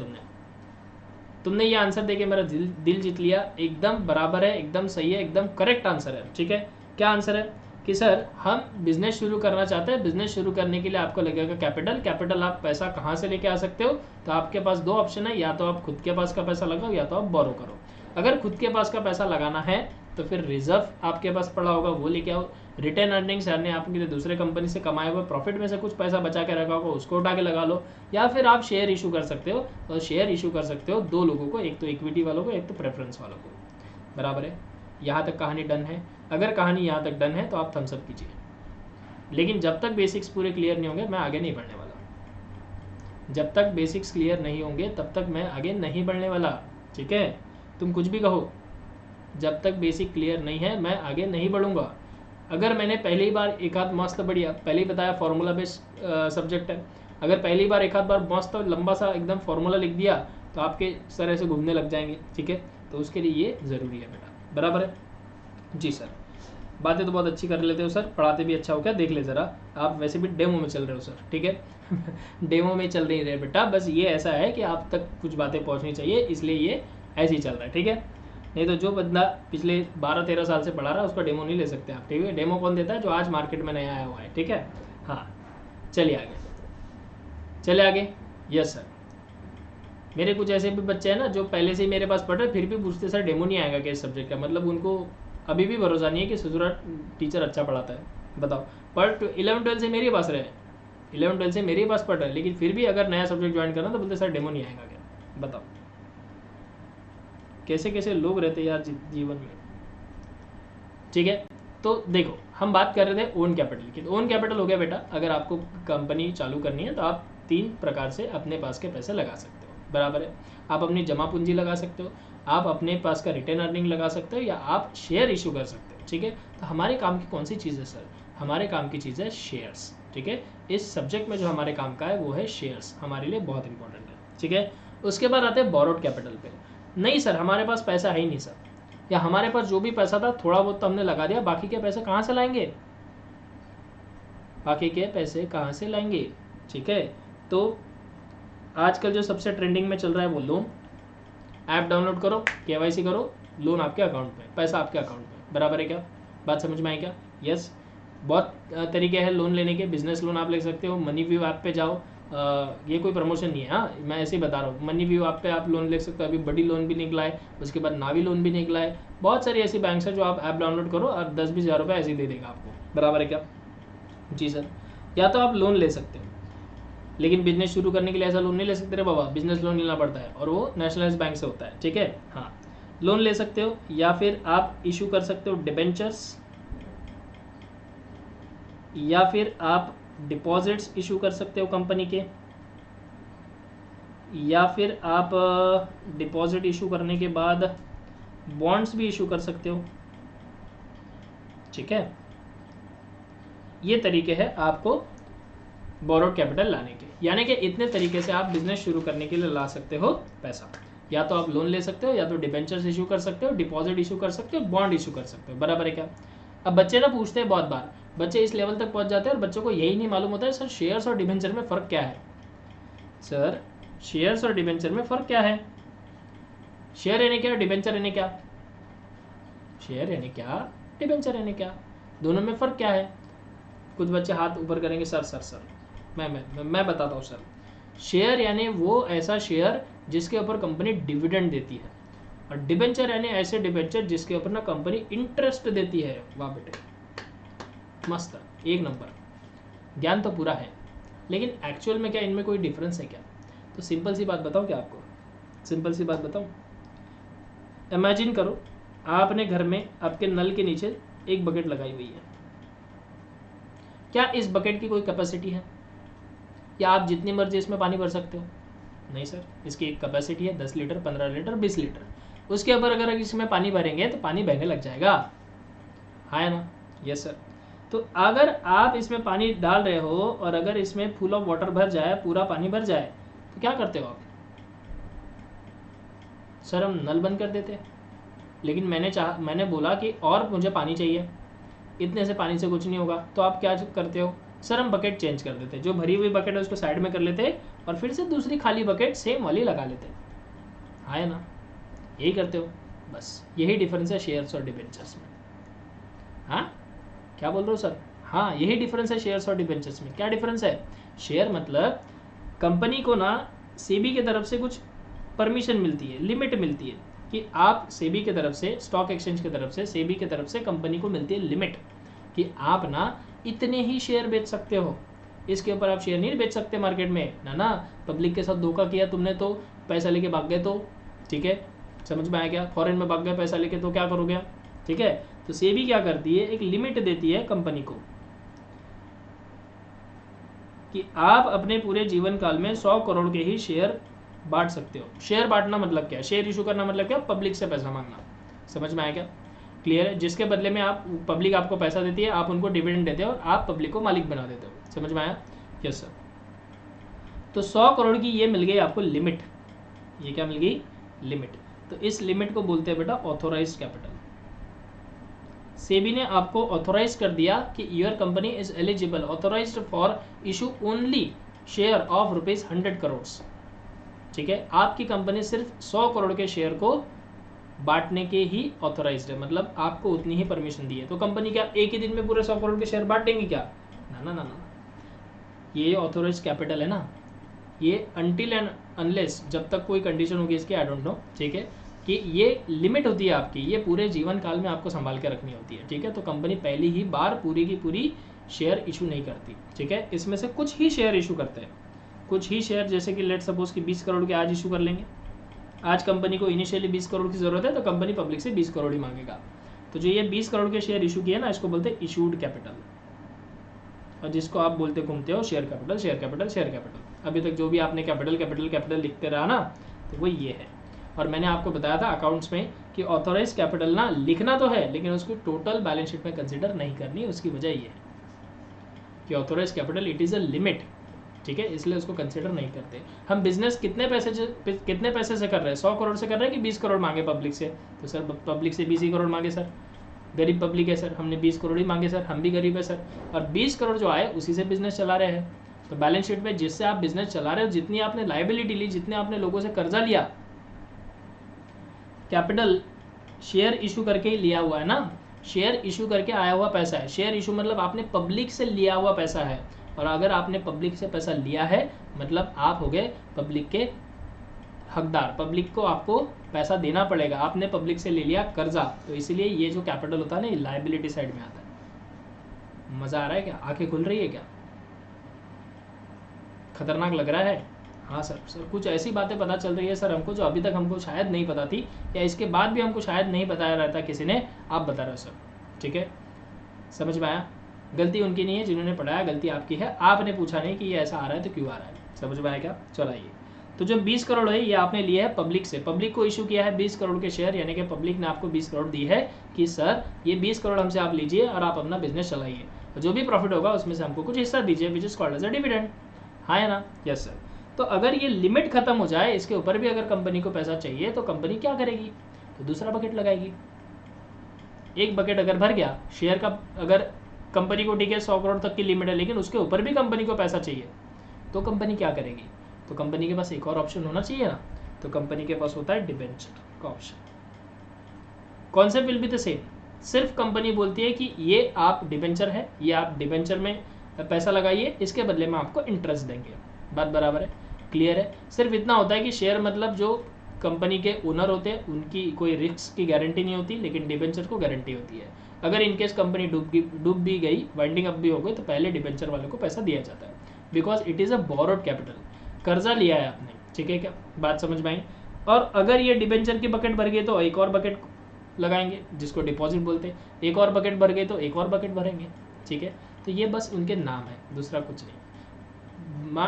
तुमने ये आंसर देके मेरा दिल जीत लिया, एकदम बराबर है, एकदम सही है, एकदम करेक्ट आंसर है, ठीक है। क्या आंसर है कि सर हम बिजनेस शुरू करना चाहते हैं, बिजनेस शुरू करने के लिए आपको लगेगा कैपिटल। आप पैसा कहाँ से लेके आ सकते हो? तो आपके पास दो ऑप्शन है, या तो आप खुद के पास का पैसा लगाओ या तो आप बोरो करो। अगर खुद के पास का पैसा लगाना है तो फिर रिजर्व आपके पास पड़ा होगा, वो लेके आओ। रिटेन अर्निंग्स यानी आपके दूसरे कंपनी से कमाए हुए प्रॉफिट में से कुछ पैसा बचा के रखा होगा, उसको उठा के लगा लो। या फिर आप शेयर इशू कर सकते हो, और शेयर इशू कर सकते हो दो लोगों को, एक तो इक्विटी वालों को, एक तो प्रेफरेंस वालों को, बराबर है। यहाँ तक कहानी डन है? अगर कहानी यहाँ तक डन है तो आप थम्स अप कीजिए, लेकिन जब तक बेसिक्स पूरे क्लियर नहीं होंगे मैं आगे नहीं बढ़ने वाला। जब तक बेसिक्स क्लियर नहीं होंगे तब तक मैं आगे नहीं बढ़ने वाला, ठीक है? तुम कुछ भी कहो, जब तक बेसिक क्लियर नहीं है मैं आगे नहीं बढ़ूंगा। अगर मैंने पहली बार एक आध मस्त बढ़िया, पहले ही बताया फॉर्मूला बेस्ड सब्जेक्ट है, अगर पहली बार एक आध बार मस्त लंबा सा एकदम फॉर्मूला लिख दिया तो आपके सर ऐसे घूमने लग जाएंगे, ठीक है? तो उसके लिए ये ज़रूरी है बेटा, बराबर है जी सर। बातें तो बहुत अच्छी कर लेते हो सर, पढ़ाते भी अच्छा हो क्या, देख ले ज़रा, आप वैसे भी डेमो में चल रहे हो सर, ठीक है? डेमो में चल नहीं रहे बेटा, बस ये ऐसा है कि आप तक कुछ बातें पहुंचनी चाहिए, इसलिए ये ऐसे ही चल रहा है, ठीक है? नहीं तो जो बंदा पिछले 12-13 साल से पढ़ा रहा है उसका डेमो नहीं ले सकते आप, ठीक है? डेमो कौन देता है? जो आज मार्केट में नया आया हुआ है, ठीक है? हाँ, चलिए आगे। यस सर, मेरे कुछ ऐसे भी बच्चे हैं ना जो पहले से ही मेरे पास पढ़ रहे, फिर भी पूछते सर डेमो नहीं आएगा क्या इस सब्जेक्ट का? मतलब उनको अभी भी भरोसा नहीं है कि ससुरा टीचर अच्छा पढ़ाता है। बताओ, पर 11-12 से मेरे पास रहे, 11-12 से मेरे पास पढ़ रहे, लेकिन फिर भी अगर नया सब्जेक्ट ज्वाइन करना तो बोलते सर डेमो नहीं आएगा क्या? बताओ कैसे कैसे लोग रहते हैं यार जीवन में, ठीक है? तो देखो, हम बात कर रहे थे ओन कैपिटल की, तो ओन कैपिटल हो गया बेटा, अगर आपको कंपनी चालू करनी है तो आप 3 प्रकार से अपने पास के पैसे लगा सकते हो, बराबर है। आप अपनी जमा पूंजी लगा सकते हो, आप अपने पास का रिटर्न अर्निंग लगा सकते हो, या आप शेयर इशू कर सकते हो, ठीक है? तो हमारे काम की कौन सी चीज़ है सर? हमारे काम की चीज़ है शेयर्स, ठीक है? इस सब्जेक्ट में जो हमारे काम का है वो है शेयर्स, हमारे लिए बहुत इंपॉर्टेंट है, ठीक है? उसके बाद आते हैं बोरोड कैपिटल पे। नहीं सर हमारे पास पैसा है ही नहीं सर, या हमारे पास जो भी पैसा था थोड़ा बहुत तो हमने लगा दिया, बाकी के पैसे कहाँ से लाएंगे? बाकी के पैसे कहाँ से लाएंगे, ठीक है? तो आजकल जो सबसे ट्रेंडिंग में चल रहा है वो लोन। ऐप डाउनलोड करो, KYC करो, लोन आपके अकाउंट में, पैसा आपके अकाउंट में, बराबर है क्या? बात समझ में आई क्या? यस, बहुत तरीके हैं लोन लेने के। बिजनेस लोन आप ले सकते हो, मनी व्यू ऐप पे जाओ, ये कोई प्रमोशन नहीं है, हाँ मैं ऐसे ही बता रहा हूँ। मनी व्यू ऐप पे आप लोन ले सकते हो, अभी बड़ी लोन भी निकला है, उसके बाद नावी लोन भी निकला है, बहुत सारी ऐसी बैंक्स है जो आप ऐप डाउनलोड करो और 10-20 हज़ार रुपये ऐसे ही दे देगा आपको, बराबर है क्या? जी सर। या तो आप लोन ले सकते हो, लेकिन बिजनेस शुरू करने के लिए ऐसा लोन नहीं ले सकते रे बाबा, बिजनेस लोन लेना पड़ता है और वो नेशनलाइज्ड बैंक से होता है, ठीक है? हाँ, लोन ले सकते हो, या फिर आप इशू कर सकते हो डिबेंचर्स, या फिर आप डिपॉजिट्स इशू कर सकते हो कंपनी के, या फिर आप डिपॉजिट इशू करने के बाद बॉन्ड्स भी इशू कर सकते हो, ठीक है। ये तरीके हैं आपको बोरोड कैपिटल लाने के, यानी कि इतने तरीके से आप बिजनेस शुरू करने के लिए ला सकते हो पैसा। या तो आप लोन ले सकते हो, या तो डिबेंचर्स इशू कर सकते हो, डिपॉजिट इशू कर सकते हो, बॉन्ड इशू कर सकते हो, बराबर है क्या। अब बच्चे ना पूछते हैं बहुत बार, बच्चे इस लेवल तक पहुंच जाते हैं और बच्चों को यही नहीं मालूम होता है सर शेयर्स और डिबेंचर में फ़र्क क्या है। सर शेयर्स और डिबेंचर में फ़र्क क्या है? शेयर यानी क्या, डिबेंचर यानी क्या? शेयर यानी क्या, डिबेंचर यानी क्या, दोनों में फ़र्क क्या है? कुछ बच्चे हाथ ऊपर करेंगे, सर सर सर मैं बताता हूँ सर। शेयर यानी वो ऐसा शेयर जिसके ऊपर कंपनी डिविडेंड देती है, और डिबेंचर यानी ऐसे डिबेंचर जिसके ऊपर ना कंपनी इंटरेस्ट देती है। वाह बेटे, मस्त, एक नंबर, ज्ञान तो पूरा है। लेकिन एक्चुअल में क्या इनमें कोई डिफरेंस है क्या? तो सिंपल सी बात बताऊँ क्या आपको, सिंपल सी बात बताऊँ। इमेजिन करो आपने घर में आपके नल के नीचे एक बकेट लगाई हुई है। क्या इस बकेट की कोई कैपेसिटी है, या आप जितनी मर्जी इसमें पानी भर सकते हो? नहीं सर, इसकी एक कैपेसिटी है 10 लीटर, 15 लीटर, 20 लीटर। उसके ऊपर अगर इसमें पानी भरेंगे तो पानी बहने लग जाएगा, है ना? Yes sir. तो अगर आप इसमें पानी डाल रहे हो और अगर इसमें फुल ऑफ वाटर भर जाए, पूरा पानी भर जाए, तो क्या करते हो आप? सर हम नल बंद कर देते। लेकिन मैंने बोला कि और मुझे पानी चाहिए, इतने से पानी से कुछ नहीं होगा, तो आप क्या करते हो? सर हम बकेट चेंज कर देते, जो भरी हुई बकेट है उसको साइड में कर लेते और फिर से दूसरी खाली बकेट सेम वाली लगा लेते, है ना? यही करते हो, बस यही डिफरेंस है शेयर्स और डिबेंचर्स में। हाँ, क्या बोल रहे हो सर? हाँ, यही डिफरेंस है शेयर्स और डिबेंचर्स में। क्या डिफरेंस है? शेयर मतलब कंपनी को ना सेबी की तरफ से कुछ परमिशन मिलती है, लिमिट मिलती है कि आप सेबी की तरफ से, स्टॉक एक्सचेंज की तरफ से, सेबी की तरफ से कंपनी को मिलती है लिमिट कि आप ना इतने ही शेयर बेच सकते हो, इसके ऊपर आप शेयर नहीं बेच सकते मार्केट में ना। पब्लिक के साथ धोखा किया तुमने तो पैसा लेके भाग गए, तो ठीक है, समझ में आया क्या? फॉरेन में भाग गए पैसा लेके, तो क्या करोगे? ठीक है, तो सेबी क्या करती है, एक लिमिट देती है कंपनी को कि आप अपने पूरे जीवन काल में 100 करोड़ के ही शेयर बांट सकते हो। शेयर बांटना मतलब क्या? शेयर इशू करना मतलब क्या? पब्लिक से पैसा मांगना। समझ में आया क्या? क्लियर है? जिसके बदले में आप, पब्लिक आपको पैसा देती है, आप उनको डिविडेंड देते हो और आप पब्लिक को मालिक बना देते हो। समझ में आया? Yes sir. तो 100 करोड़ की ये मिल गई आपको लिमिट। ये क्या मिल गई? लिमिट। तो इस लिमिट को बोलते हैं बेटा ऑथोराइज्ड कैपिटल। सेबी ने आपको ऑथोराइज कर दिया कि your company is eligible, authorised for issue only share of ₹100 crore. ठीक है, आपकी कंपनी सिर्फ 100 करोड़ के शेयर को बांटने के ही ऑथोराइज्ड है, मतलब आपको उतनी ही परमिशन दी है। तो कंपनी क्या एक ही दिन में पूरे 100 करोड़ के शेयर बांट देंगी क्या? ना ना ना ना, ये ऑथोराइज्ड कैपिटल है ना, ये अनटिल एंड अनलेस, जब तक कोई कंडीशन होगी इसकी, आई डोंट नो, ठीक है, कि ये लिमिट होती है आपकी, ये पूरे जीवन काल में आपको संभाल के रखनी होती है। ठीक है, तो कंपनी पहली ही बार पूरी की पूरी शेयर इशू नहीं करती। ठीक है, इसमें से कुछ ही शेयर इशू करते हैं, कुछ ही शेयर, जैसे कि लेट सपोज कि 20 करोड़ के आज इशू कर लेंगे। आज कंपनी को इनिशियली 20 करोड़ की जरूरत है, तो कंपनी पब्लिक से 20 करोड़ ही मांगेगा। तो जो ये 20 करोड़ के शेयर इशू किए ना, इसको बोलते हैं इशूड कैपिटल, और जिसको आप बोलते घूमते हो share capital, share capital, share capital. अभी तक जो भी आपने कैपिटल कैपिटल कैपिटल लिखते रहा ना, तो वो ये है। और मैंने आपको बताया था अकाउंट्स में कि ऑथोराइज कैपिटल ना लिखना तो है, लेकिन उसको टोटल बैलेंस शीट में कंसिडर नहीं करनी। उसकी वजह ये है कि authorise capital it is a limit. ठीक है, इसलिए उसको कंसिडर नहीं करते। हम बिजनेस कितने पैसे से कर रहे हैं? 100 करोड़ से कर रहे हैं कि 20 करोड़ मांगे पब्लिक से? तो सर पब्लिक से 20 ही करोड़ मांगे सर, गरीब पब्लिक है सर, हमने 20 करोड़ ही मांगे सर, हम भी गरीब है सर, और 20 करोड़ जो आए उसी से बिजनेस चला रहे हैं। तो बैलेंस शीट में जिससे आप बिजनेस चला रहे हो, जितनी आपने लाइबिलिटी ली, जितने आपने लोगों से कर्जा लिया, कैपिटल शेयर इशू करके ही लिया हुआ है ना, शेयर इशू करके आया हुआ पैसा है। शेयर इशू मतलब आपने पब्लिक से लिया हुआ पैसा है, और अगर आपने पब्लिक से पैसा लिया है मतलब आप हो गए पब्लिक के हकदार, पब्लिक को आपको पैसा देना पड़ेगा। आपने पब्लिक से ले लिया कर्जा, तो इसलिए ये जो कैपिटल होता है ना, ये लाइबिलिटी साइड में आता है। मज़ा आ रहा है क्या? आंखें खुल रही है क्या? खतरनाक लग रहा है? हाँ सर, कुछ ऐसी बातें पता चल रही है सर हमको, जो अभी तक हमको शायद नहीं पता थी, या इसके बाद भी हमको शायद नहीं बताया रहता किसी ने, आप बता रहे हो सर। ठीक है, समझ में आया? गलती उनकी नहीं है जिन्होंने पढ़ाया, गलती आपकी है, आपने पूछा नहीं कि ये ऐसा आ रहा है तो क्यों आ रहा है। समझ में आया क्या? चलो आइए, तो जो 20 करोड़ है ये आपने लिया है पब्लिक से, पब्लिक को इशू किया है 20 करोड़ के शेयर, यानी कि पब्लिक ने आपको 20 करोड़ दी है कि सर ये 20 करोड़ हमसे आप लीजिए और आप अपना बिजनेस चलाइए, जो भी प्रॉफिट होगा उसमें से हमको कुछ हिस्सा दीजिए, which is called as a dividend. हाँ है ना? Yes sir. तो अगर ये लिमिट खत्म हो जाए, इसके ऊपर भी अगर कंपनी को पैसा चाहिए तो कंपनी क्या करेगी? तो दूसरा बकेट लगाएगी। एक बकेट अगर भर गया शेयर का, अगर कंपनी को ठीक है 100 करोड़ तक की लिमिट है, लेकिन उसके ऊपर भी कंपनी को पैसा चाहिए, तो कंपनी क्या करेगी? तो कंपनी के पास एक और ऑप्शन होना चाहिए ना, तो कंपनी के पास होता है डिबेंचर का option. Concept will be the same, सिर्फ कंपनी बोलती है कि ये आप डिबेंचर है, ये आप डिबेंचर में पैसा लगाइए, इसके बदले में आपको इंटरेस्ट देंगे। बात बराबर है? क्लियर है? सिर्फ इतना होता है कि शेयर मतलब जो कंपनी के ओनर होते हैं उनकी कोई रिस्क की गारंटी नहीं होती, लेकिन डिबेंचर को गारंटी होती है। अगर इनकेस कंपनी डूब भी गई, वाइंडिंग अप भी हो गई, तो पहले डिबेंचर वाले को पैसा दिया जाता है, because it is a borrowed capital, कर्जा लिया है आपने। ठीक है क्या? बात समझ में आई? और अगर ये डिबेंचर की बकेट भर गई तो एक और बकेट लगाएंगे जिसको डिपॉजिट बोलते हैं, एक और बकेट भर गई तो एक और बकेट भरेंगे। ठीक है? तो ये बस उनके नाम है, दूसरा कुछ नहीं।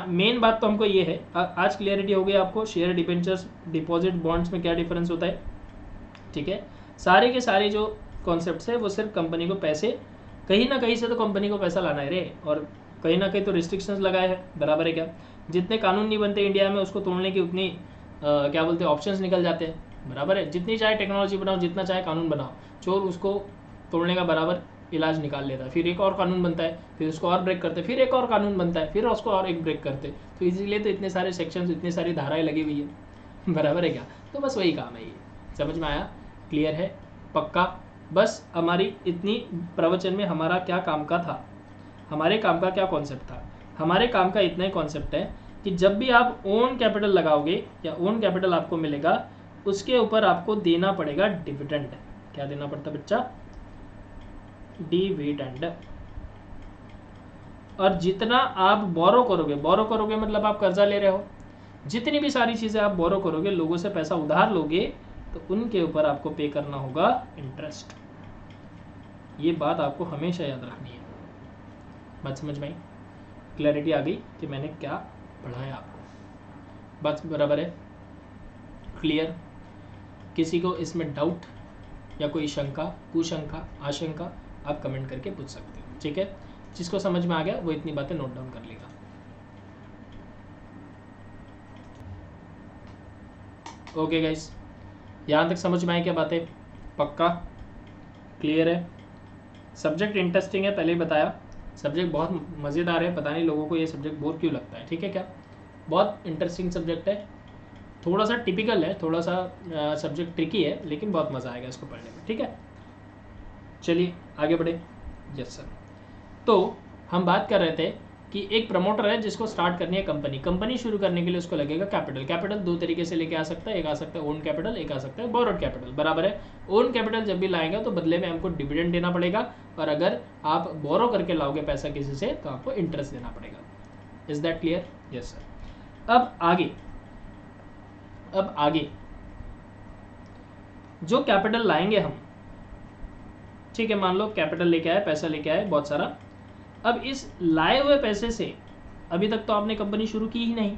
मेन बात तो हमको ये है, आज क्लियरिटी हो गई आपको शेयर, डिबेंचर्स, डिपॉजिट, बॉन्ड्स में क्या डिफरेंस होता है। ठीक है? सारे के सारे जो कॉन्सेप्ट्स है वो सिर्फ कंपनी को पैसे, कहीं ना कहीं से तो कंपनी को पैसा लाना है रे, और कहीं ना कहीं तो रिस्ट्रिक्शंस लगाए हैं। बराबर है क्या? जितने कानून नहीं बनते इंडिया में उसको तोड़ने की उतनी क्या बोलते हैं ऑप्शंस निकल जाते हैं। बराबर है? जितनी चाहे टेक्नोलॉजी बनाओ, जितना चाहे कानून बनाओ, चोर उसको तोड़ने का बराबर इलाज निकाल लेता है। फिर एक और कानून बनता है, फिर उसको और ब्रेक करते, फिर एक और कानून बनता है, फिर उसको और एक ब्रेक करते। तो इसीलिए तो इतने सारे सेक्शंस, इतनी सारी धाराएं लगी हुई है। बराबर है क्या? तो बस वही काम है ये। समझ में आया? क्लियर है? पक्का? बस हमारी इतनी प्रवचन में हमारा क्या काम का था, हमारे काम का क्या कॉन्सेप्ट था? हमारे काम का इतना ही कॉन्सेप्ट है कि जब भी आप ओन कैपिटल लगाओगे या ओन कैपिटल आपको मिलेगा, उसके ऊपर आपको देना पड़ेगा डिविडेंड। क्या देना पड़ता बच्चा? डिविडेंड। और जितना आप बोरो करोगे मतलब आप कर्जा ले रहे हो, जितनी भी सारी चीजें आप बोरो करोगे, लोगों से पैसा उधार लोगे, तो उनके ऊपर आपको पे करना होगा इंटरेस्ट। ये बात आपको हमेशा याद रखनी है। बात समझ में आई? क्लैरिटी आ गई कि मैंने क्या पढ़ाया आपको? बात बराबर है? क्लियर? किसी को इसमें डाउट या कोई शंका, कुशंका, आशंका, आप कमेंट करके पूछ सकते हो। ठीक है? जिसको समझ में आ गया वो इतनी बातें नोट डाउन कर लेगा। ओके गाइस, यहाँ तक समझ में आई क्या बातें? पक्का? क्लियर है? सब्जेक्ट इंटरेस्टिंग है, पहले ही बताया। सब्जेक्ट बहुत मज़ेदार है, पता नहीं लोगों को ये सब्जेक्ट बोर क्यों लगता है। ठीक है क्या? बहुत इंटरेस्टिंग सब्जेक्ट है, थोड़ा सा टिपिकल है, थोड़ा सा सब्जेक्ट ट्रिकी है, लेकिन बहुत मज़ा आएगा इसको पढ़ने में। ठीक है? चलिए आगे बढ़े। Yes sir. तो हम बात कर रहे थे कि एक प्रमोटर है जिसको स्टार्ट करनी है कंपनी शुरू करने के लिए उसको लगेगा कैपिटल दो तरीके से लेके आ सकता है, एक आ सकता है ओन कैपिटल, एक आ सकता है बोरोड कैपिटल। बराबर है? ओन कैपिटल जब भी लाएंगे तो बदले में हमको डिविडेंड देना पड़ेगा, और अगर आप बोरो करके लाओगे पैसा किसी से तो आपको इंटरेस्ट देना पड़ेगा। Is that clear? Yes sir. अब आगे जो कैपिटल लाएंगे हम, ठीक है, मान लो कैपिटल लेके आए, पैसा लेके आए बहुत सारा। अब इस लाए हुए पैसे से अभी तक तो आपने कंपनी शुरू की ही नहीं,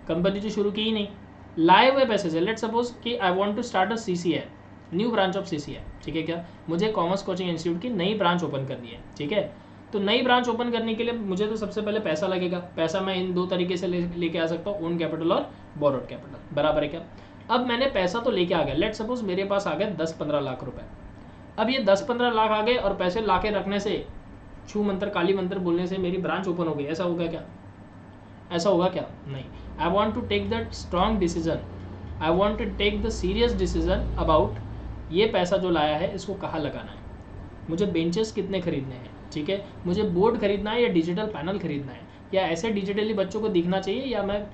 कंपनी तो शुरू की ही नहीं। लाए हुए पैसे से लेट्स सपोज कि I want to start a CCI, new branch of CCI। ठीक है क्या? मुझे कॉमर्स कोचिंग इंस्टीट्यूट की नई ब्रांच ओपन करनी है। ठीक है? तो नई ब्रांच ओपन करने के लिए मुझे तो सबसे पहले पैसा लगेगा। पैसा मैं इन दो तरीके से लेके आ सकता हूँ, ओन कैपिटल और बोरोड कैपिटल। बराबर है क्या? अब मैंने पैसा तो लेके आ गया, लेट्स सपोज मेरे पास आ गया 10-15 लाख रुपए। अब ये 10-15 लाख आ गए और पैसे लाके रखने से, छू मंत्र काली मंत्र बोलने से मेरी ब्रांच ओपन हो गई, ऐसा होगा क्या? ऐसा होगा क्या? नहीं। I want to take that strong decision, I want to take the serious decision about ये पैसा जो लाया है इसको कहाँ लगाना है, मुझे बेंचेस कितने खरीदने हैं, ठीक है, मुझे बोर्ड खरीदना है या डिजिटल पैनल खरीदना है, या ऐसे डिजिटली बच्चों को दिखना चाहिए या मैं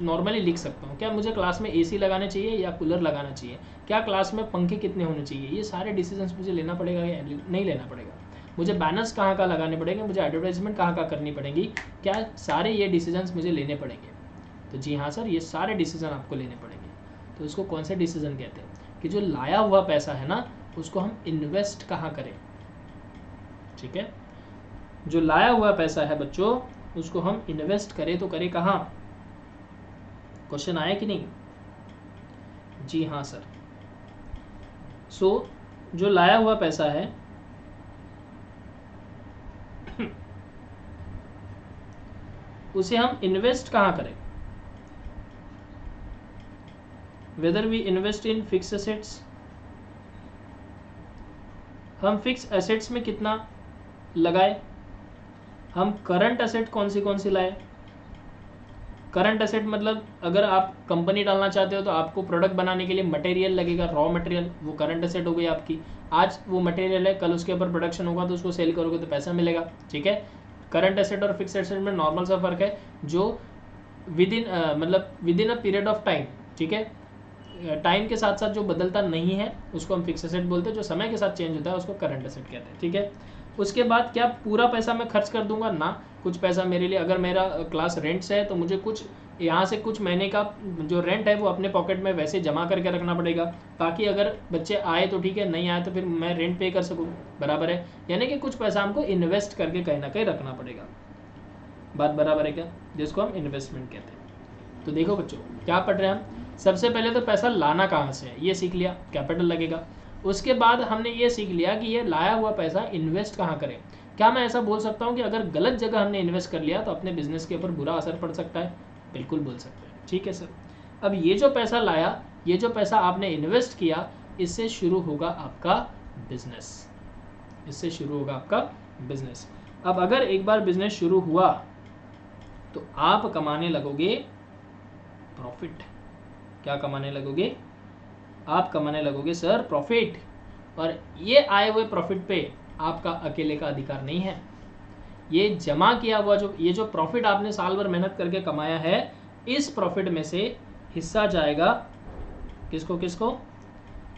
नॉर्मली लिख सकता हूँ, क्या मुझे क्लास में AC लगाने चाहिए या कूलर लगाना चाहिए, क्या क्लास में पंखे कितने होने चाहिए, ये सारे डिसीजंस मुझे लेना पड़ेगा या नहीं लेना पड़ेगा, मुझे बैनर्स कहाँ कहाँ लगाने पड़ेंगे, मुझे एडवर्टाइजमेंट कहाँ कहाँ करनी पड़ेगी, क्या सारे ये डिसीजंस मुझे लेने पड़ेंगे? तो जी हाँ सर, ये सारे डिसीजन आपको लेने पड़ेंगे। तो इसको कौन से डिसीजन कहते हैं? कि जो लाया हुआ पैसा है ना उसको हम इन्वेस्ट कहाँ करें। ठीक है, जो लाया हुआ पैसा है बच्चों उसको हम इन्वेस्ट करें तो करें कहाँ? क्वेश्चन आया कि नहीं? जी हाँ सर। सो जो लाया हुआ पैसा है उसे हम इन्वेस्ट कहाँ करें? Whether we invest in fix assets, हम फिक्स एसेट्स में कितना लगाए, हम करंट एसेट कौन सी लाए? करंट एसेट मतलब अगर आप कंपनी डालना चाहते हो तो आपको प्रोडक्ट बनाने के लिए मटेरियल लगेगा, रॉ मटेरियल, वो करंट एसेट हो गई आपकी। आज वो मटेरियल है, कल उसके ऊपर प्रोडक्शन होगा तो उसको सेल करोगे तो पैसा मिलेगा, ठीक है। करंट एसेट और फिक्स एसेट में नॉर्मल सा फर्क है, जो with in a period of time, ठीक है, टाइम के साथ साथ जो बदलता नहीं है उसको हम फिक्स एसेट बोलते हैं, जो समय के साथ चेंज होता है उसको करंट एसेट कहते हैं, ठीक है। उसके बाद क्या पूरा पैसा मैं खर्च कर दूंगा? ना, कुछ पैसा मेरे लिए, अगर मेरा क्लास रेंट्स है तो मुझे कुछ यहाँ से कुछ महीने का जो रेंट है वो अपने पॉकेट में वैसे जमा करके रखना पड़ेगा, ताकि अगर बच्चे आए तो ठीक है, नहीं आए तो फिर मैं रेंट पे कर सकूँ, बराबर है। यानी कि कुछ पैसा हमको इन्वेस्ट करके कहीं ना कहीं रखना पड़ेगा, बात बराबर है क्या? जिसको हम इन्वेस्टमेंट कहते हैं। तो देखो बच्चों, क्या पढ़ रहे हैं हम? सबसे पहले तो पैसा लाना कहाँ से है ये सीख लिया, कैपिटल लगेगा। उसके बाद हमने ये सीख लिया कि ये लाया हुआ पैसा इन्वेस्ट कहाँ करें। क्या मैं ऐसा बोल सकता हूँ कि अगर गलत जगह हमने इन्वेस्ट कर लिया तो अपने बिजनेस के ऊपर बुरा असर पड़ सकता है? बिल्कुल बोल सकते हैं, ठीक है सर। अब ये जो पैसा लाया, ये जो पैसा आपने इन्वेस्ट किया, इससे शुरू होगा आपका बिजनेस, इससे शुरू होगा आपका बिजनेस। अब अगर एक बार बिजनेस शुरू हुआ तो आप कमाने लगोगे प्रॉफिट। क्या कमाने लगोगे? आप कमाने लगोगे सर प्रॉफिट। और ये आए हुए प्रॉफिट पे आपका अकेले का अधिकार नहीं है। ये जमा किया हुआ ये जो प्रॉफिट आपने साल भर मेहनत करके कमाया है, इस प्रॉफिट में से हिस्सा जाएगा किसको किसको?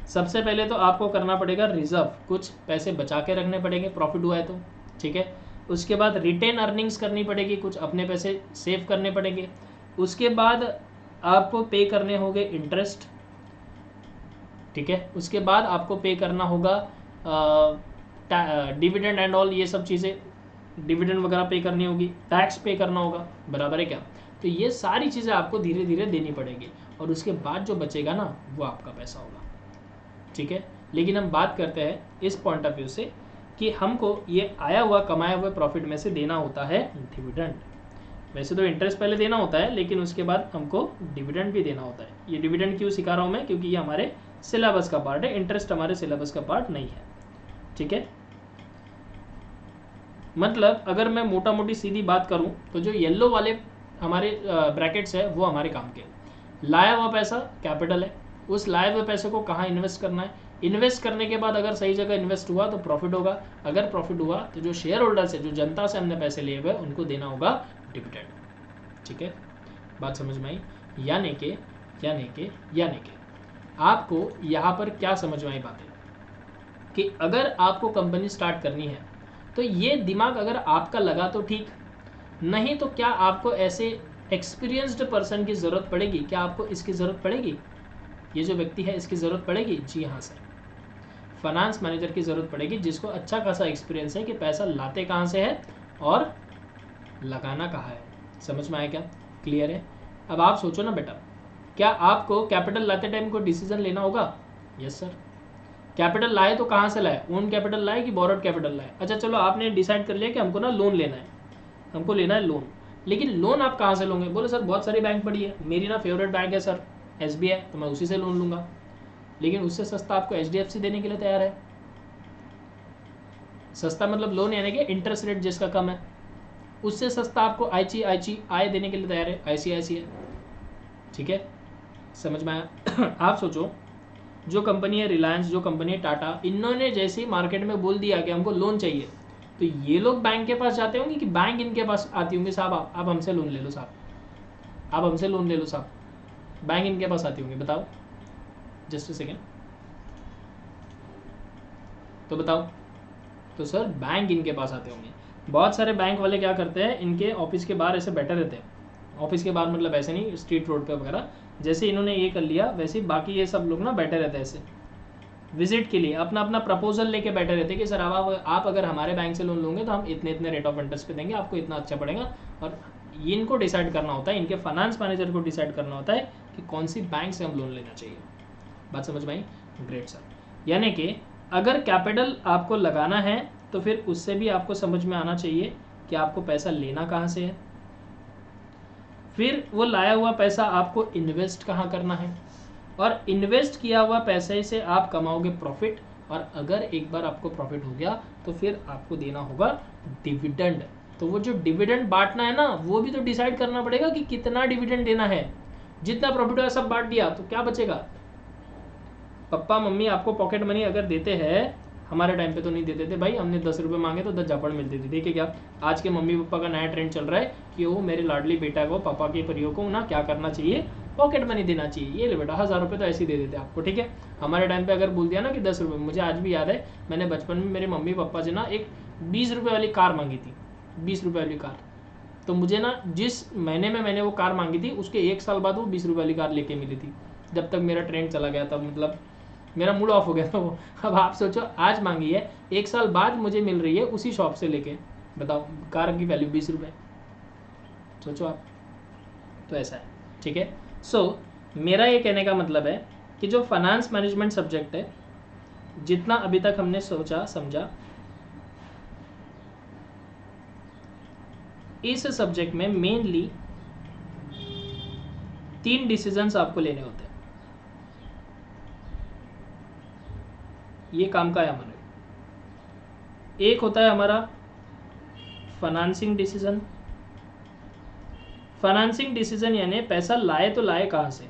सबसे पहले तो आपको करना पड़ेगा रिजर्व, कुछ पैसे बचा के रखने पड़ेंगे प्रॉफिट हुआ है तो, ठीक है। उसके बाद रिटेन अर्निंग्स करनी पड़ेगी, कुछ अपने पैसे सेव करने पड़ेंगे। उसके बाद आपको पे करने होंगे इंटरेस्ट, ठीक है। उसके बाद आपको पे करना होगा डिविडेंड एंड ऑल, ये सब चीज़ें, डिविडेंड वगैरह पे करनी होगी, टैक्स पे करना होगा, बराबर है क्या? तो ये सारी चीज़ें आपको धीरे धीरे देनी पड़ेगी, और उसके बाद जो बचेगा ना वो आपका पैसा होगा, ठीक है। लेकिन हम बात करते हैं इस पॉइंट ऑफ व्यू से कि हमको ये आया हुआ कमाया हुआ प्रॉफिट में से देना होता है डिविडेंड। वैसे तो इंटरेस्ट पहले देना होता है, लेकिन उसके बाद हमको डिविडेंड भी देना होता है। ये डिविडेंड क्यों सिखा रहा हूँ मैं? क्योंकि ये हमारे सिलेबस का पार्ट है, इंटरेस्ट हमारे सिलेबस का पार्ट नहीं है, ठीक है। मतलब अगर मैं मोटा मोटी सीधी बात करूं तो जो येलो वाले हमारे ब्रैकेट्स है वो हमारे काम के। लाया हुआ पैसा कैपिटल है, उस लाए हुए पैसे को कहाँ इन्वेस्ट करना है? इन्वेस्ट करने के बाद अगर सही जगह इन्वेस्ट हुआ तो प्रॉफिट होगा, अगर प्रॉफिट हुआ तो जो शेयर होल्डर्स है, जो जनता से हमने पैसे लिए हुए, उनको देना होगा डिविडेंड, ठीक है। बात समझ में आई? यानी कि आपको यहाँ पर क्या समझ में आई बातें, कि अगर आपको कंपनी स्टार्ट करनी है तो ये दिमाग अगर आपका लगा तो ठीक, नहीं तो क्या आपको ऐसे एक्सपीरियंस्ड पर्सन की ज़रूरत पड़ेगी? क्या आपको इसकी ज़रूरत पड़ेगी? ये जो व्यक्ति है इसकी ज़रूरत पड़ेगी? जी हाँ सर, फाइनेंस मैनेजर की ज़रूरत पड़ेगी, जिसको अच्छा खासा एक्सपीरियंस है कि पैसा लाते कहाँ से है और लगाना कहाँ है। समझ में आया क्या? क्लियर है? अब आप सोचो ना बेटा, क्या आपको कैपिटल लाते टाइम को डिसीजन लेना होगा? Yes sir. कैपिटल लाए तो कहाँ से लाए? ओन कैपिटल लाए कि बोरोड कैपिटल लाए? अच्छा चलो, आपने डिसाइड कर लिया कि हमको ना लोन लेना है, हमको लेना है लोन, लेकिन लोन आप कहाँ से लोगे? बोले सर बहुत सारी बैंक पड़ी है, मेरी ना फेवरेट बैंक है सर SBI, तो मैं उसी से लोन लूँगा। लेकिन उससे सस्ता आपको HDFC देने के लिए तैयार है। सस्ता मतलब लोन यानी कि इंटरेस्ट रेट जिसका कम है, उससे सस्ता आपको ICICI देने के लिए तैयार है, ICICI, ठीक है। समझ में आया? आप सोचो, जो कंपनी है रिलायंस, जो कंपनी है टाटा, इन्होंने जैसे ही मार्केट में बोल दिया कि हमको लोन चाहिए, तो ये लोग बैंक के पास जाते होंगे कि बैंक इनके पास आती होंगी? साहब आप हमसे लोन ले लो, साहब आप हमसे लोन ले लो, साहब बैंक इनके पास आती होंगी? बताओ, जस्ट अ सेकेंड, तो बताओ। तो सर बैंक इनके पास आते होंगे। बहुत सारे बैंक वाले क्या करते हैं, इनके ऑफिस के बाहर ऐसे बैठे रहते हैं। ऑफिस के बाहर मतलब ऐसे नहीं, स्ट्रीट रोड पे वगैरह, जैसे इन्होंने ये कर लिया वैसे ही बाकी ये सब लोग ना बैठे रहते हैं ऐसे विजिट के लिए, अपना अपना प्रपोजल लेके बैठे रहते हैं कि सर आप अगर हमारे बैंक से लोन लोगे तो हम इतने इतने रेट ऑफ इंटरेस्ट पे देंगे आपको, इतना अच्छा पड़ेगा और इनको डिसाइड करना होता है, इनके फाइनेंस मैनेजर को डिसाइड करना होता है कि कौन सी बैंक से हम लोन लेना चाहिए। बात समझ में आई? Great sir. यानी कि अगर कैपिटल आपको लगाना है तो फिर उससे भी आपको समझ में आना चाहिए कि आपको पैसा लेना कहाँ से है, फिर वो लाया हुआ पैसा आपको इन्वेस्ट कहाँ करना है, और इन्वेस्ट किया हुआ पैसे से आप कमाओगे प्रॉफिट, और अगर एक बार आपको प्रॉफिट हो गया तो फिर आपको देना होगा डिविडेंड। तो वो जो डिविडेंड बांटना है ना, वो भी तो डिसाइड करना पड़ेगा कि कितना डिविडेंड देना है। जितना प्रॉफिट हुआ सब बांट दिया तो क्या बचेगा? पापा मम्मी आपको पॉकेट मनी अगर देते हैं, हमारे टाइम पे तो नहीं देते थे भाई, हमने 10 रुपये मांगे तो 10 झापड़ मिलती थी, ठीक है क्या? आज के मम्मी पापा का नया ट्रेंड चल रहा है कि वो मेरे लाडली बेटा को, पापा के परियों को ना क्या करना चाहिए, पॉकेट मनी देना चाहिए। ये ले बेटा 1000 रुपये तो ऐसे ही दे देते आपको, ठीक है। हमारे टाइम पे अगर बोल दिया ना कि 10 रुपये, मुझे आज भी याद है मैंने बचपन में मेरे मम्मी पापा से ना एक 20 रुपये वाली कार मांगी थी, 20 रुपये वाली कार। तो मुझे ना जिस महीने में मैंने वो कार मांगी थी उसके 1 साल बाद वो 20 रुपये वाली कार लेके मिली थी। जब तक मेरा ट्रेंड चला गया था, मतलब मेरा मूड ऑफ हो गया था वो। अब आप सोचो, आज मांगी है 1 साल बाद मुझे मिल रही है उसी शॉप से लेके, बताओ कार की वैल्यू 20 रुपये, सोचो आप। तो ऐसा है, ठीक है। सो मेरा ये कहने का मतलब है कि जो फाइनेंस मैनेजमेंट सब्जेक्ट है, जितना अभी तक हमने सोचा समझा, इस सब्जेक्ट में मेनली 3 डिसीजंस आपको लेने होते हैं। ये काम का है हमारे। एक होता है हमारा फाइनेंसिंग डिसीजन। फाइनेंसिंग डिसीजन यानी पैसा लाए तो लाए कहाँ से?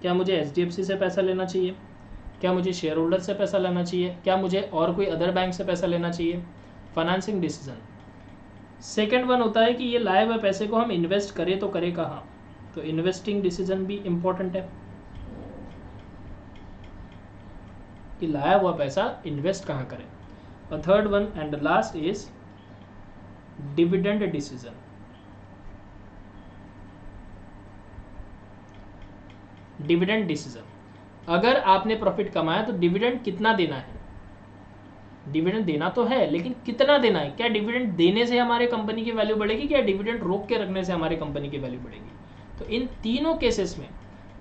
क्या मुझे HDFC से पैसा लेना चाहिए? क्या मुझे शेयर होल्डर से पैसा लेना चाहिए? क्या मुझे और कोई अदर बैंक से पैसा लेना चाहिए? Financing decision. सेकेंड वन होता है कि ये लाए हुए पैसे को हम इन्वेस्ट करें तो करें कहाँ? तो इन्वेस्टिंग डिसीजन भी इम्पोर्टेंट है कि लाया हुआ पैसा इन्वेस्ट कहाँ करें। और third one and last is dividend decision. Dividend decision, अगर आपने प्रॉफिट कमाया तो डिविडेंड कितना देना है? डिविडेंड देना तो है, लेकिन कितना देना है? क्या डिविडेंड देने से हमारे कंपनी की वैल्यू बढ़ेगी, क्या डिविडेंड रोक के रखने से हमारी कंपनी की वैल्यू बढ़ेगी? तो इन तीनों केसेस में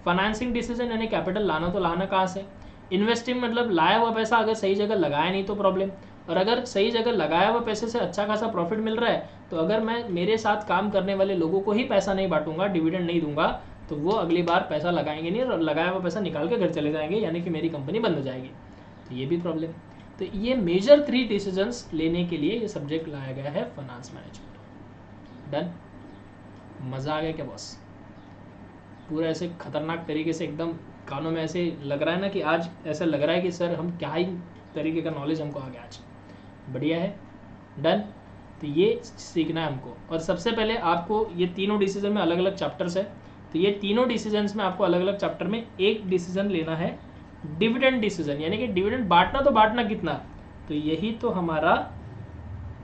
फाइनेंसिंग डिसीजन यानी कैपिटल लाना तो लाना कहाँ से, इन्वेस्टिंग मतलब लाया हुआ पैसा अगर सही जगह लगाया नहीं तो प्रॉब्लम, और अगर सही जगह लगाया हुआ पैसे से अच्छा खासा प्रॉफिट मिल रहा है तो अगर मैं मेरे साथ काम करने वाले लोगों को ही पैसा नहीं बांटूंगा, डिविडेंड नहीं दूंगा, तो वो अगली बार पैसा लगाएंगे नहीं और लगाया हुआ पैसा निकाल के घर चले जाएंगे, यानी कि मेरी कंपनी बंद हो जाएगी। तो ये भी प्रॉब्लम। तो ये मेजर 3 डिसीजंस लेने के लिए ये सब्जेक्ट लाया गया है फाइनेंस मैनेजमेंट। डन? मज़ा आ गया क्या बॉस? पूरा ऐसे खतरनाक तरीके से एकदम कानों में ऐसे लग रहा है ना कि आज ऐसा लग रहा है कि सर हम क्या ही तरीके का नॉलेज हमको आ गया आज। बढ़िया है। डन? तो ये सीखना है हमको। और सबसे पहले आपको ये तीनों डिसीजन में अलग अलग चैप्टर्स है, तो ये तीनों डिसीजंस में आपको अलग अलग चैप्टर में एक डिसीजन लेना है, डिविडेंड डिसीजन, यानी कि डिविडेंड बांटना तो बांटना कितना, तो यही तो हमारा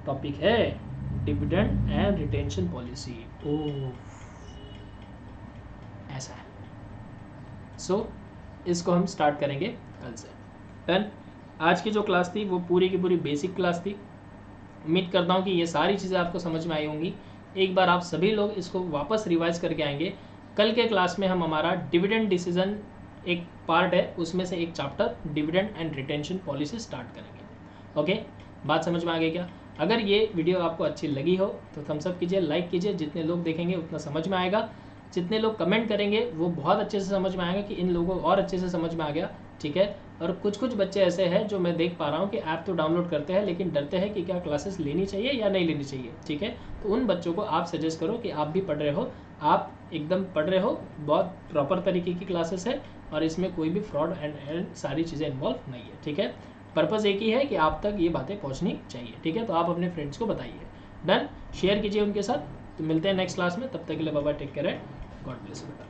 टॉपिक है, डिविडेंड एंड रिटेंशन पॉलिसी। ओह ऐसा है। सो इसको हम स्टार्ट करेंगे कल से। डन? आज की जो क्लास थी वो पूरी की पूरी बेसिक क्लास थी। उम्मीद करता हूँ कि ये सारी चीज़ें आपको समझ में आई होंगी। एक बार आप सभी लोग इसको वापस रिवाइज करके आएंगे। कल के क्लास में हम हमारा डिविडेंड डिसीजन एक पार्ट है, उसमें से एक chapter dividend and retention policy start करेंगे। ओके, बात समझ में आ गई क्या? अगर ये वीडियो आपको अच्छी लगी हो तो थम्स अप कीजिए, लाइक कीजिए। जितने लोग देखेंगे उतना समझ में आएगा, जितने लोग कमेंट करेंगे वो बहुत अच्छे से समझ में आएगा कि इन लोगों को और अच्छे से समझ में आ गया, ठीक है। और कुछ बच्चे ऐसे हैं जो मैं देख पा रहा हूँ कि ऐप तो डाउनलोड करते हैं लेकिन डरते हैं कि क्या क्लासेस लेनी चाहिए या नहीं लेनी चाहिए, ठीक है। तो उन बच्चों को आप सजेस्ट करो कि आप भी पढ़ रहे हो, आप एकदम पढ़ रहे हो, बहुत प्रॉपर तरीके की क्लासेस है और इसमें कोई भी फ्रॉड एंड सारी चीज़ें इन्वॉल्व नहीं है, ठीक है। पर्पज़ एक ही है कि आप तक ये बातें पहुँचनी चाहिए, ठीक है। तो आप अपने फ्रेंड्स को बताइए। डन? शेयर कीजिए उनके साथ। तो मिलते हैं नेक्स्ट क्लास में, तब तक के लिए bye bye, take care, God bless you बेटा।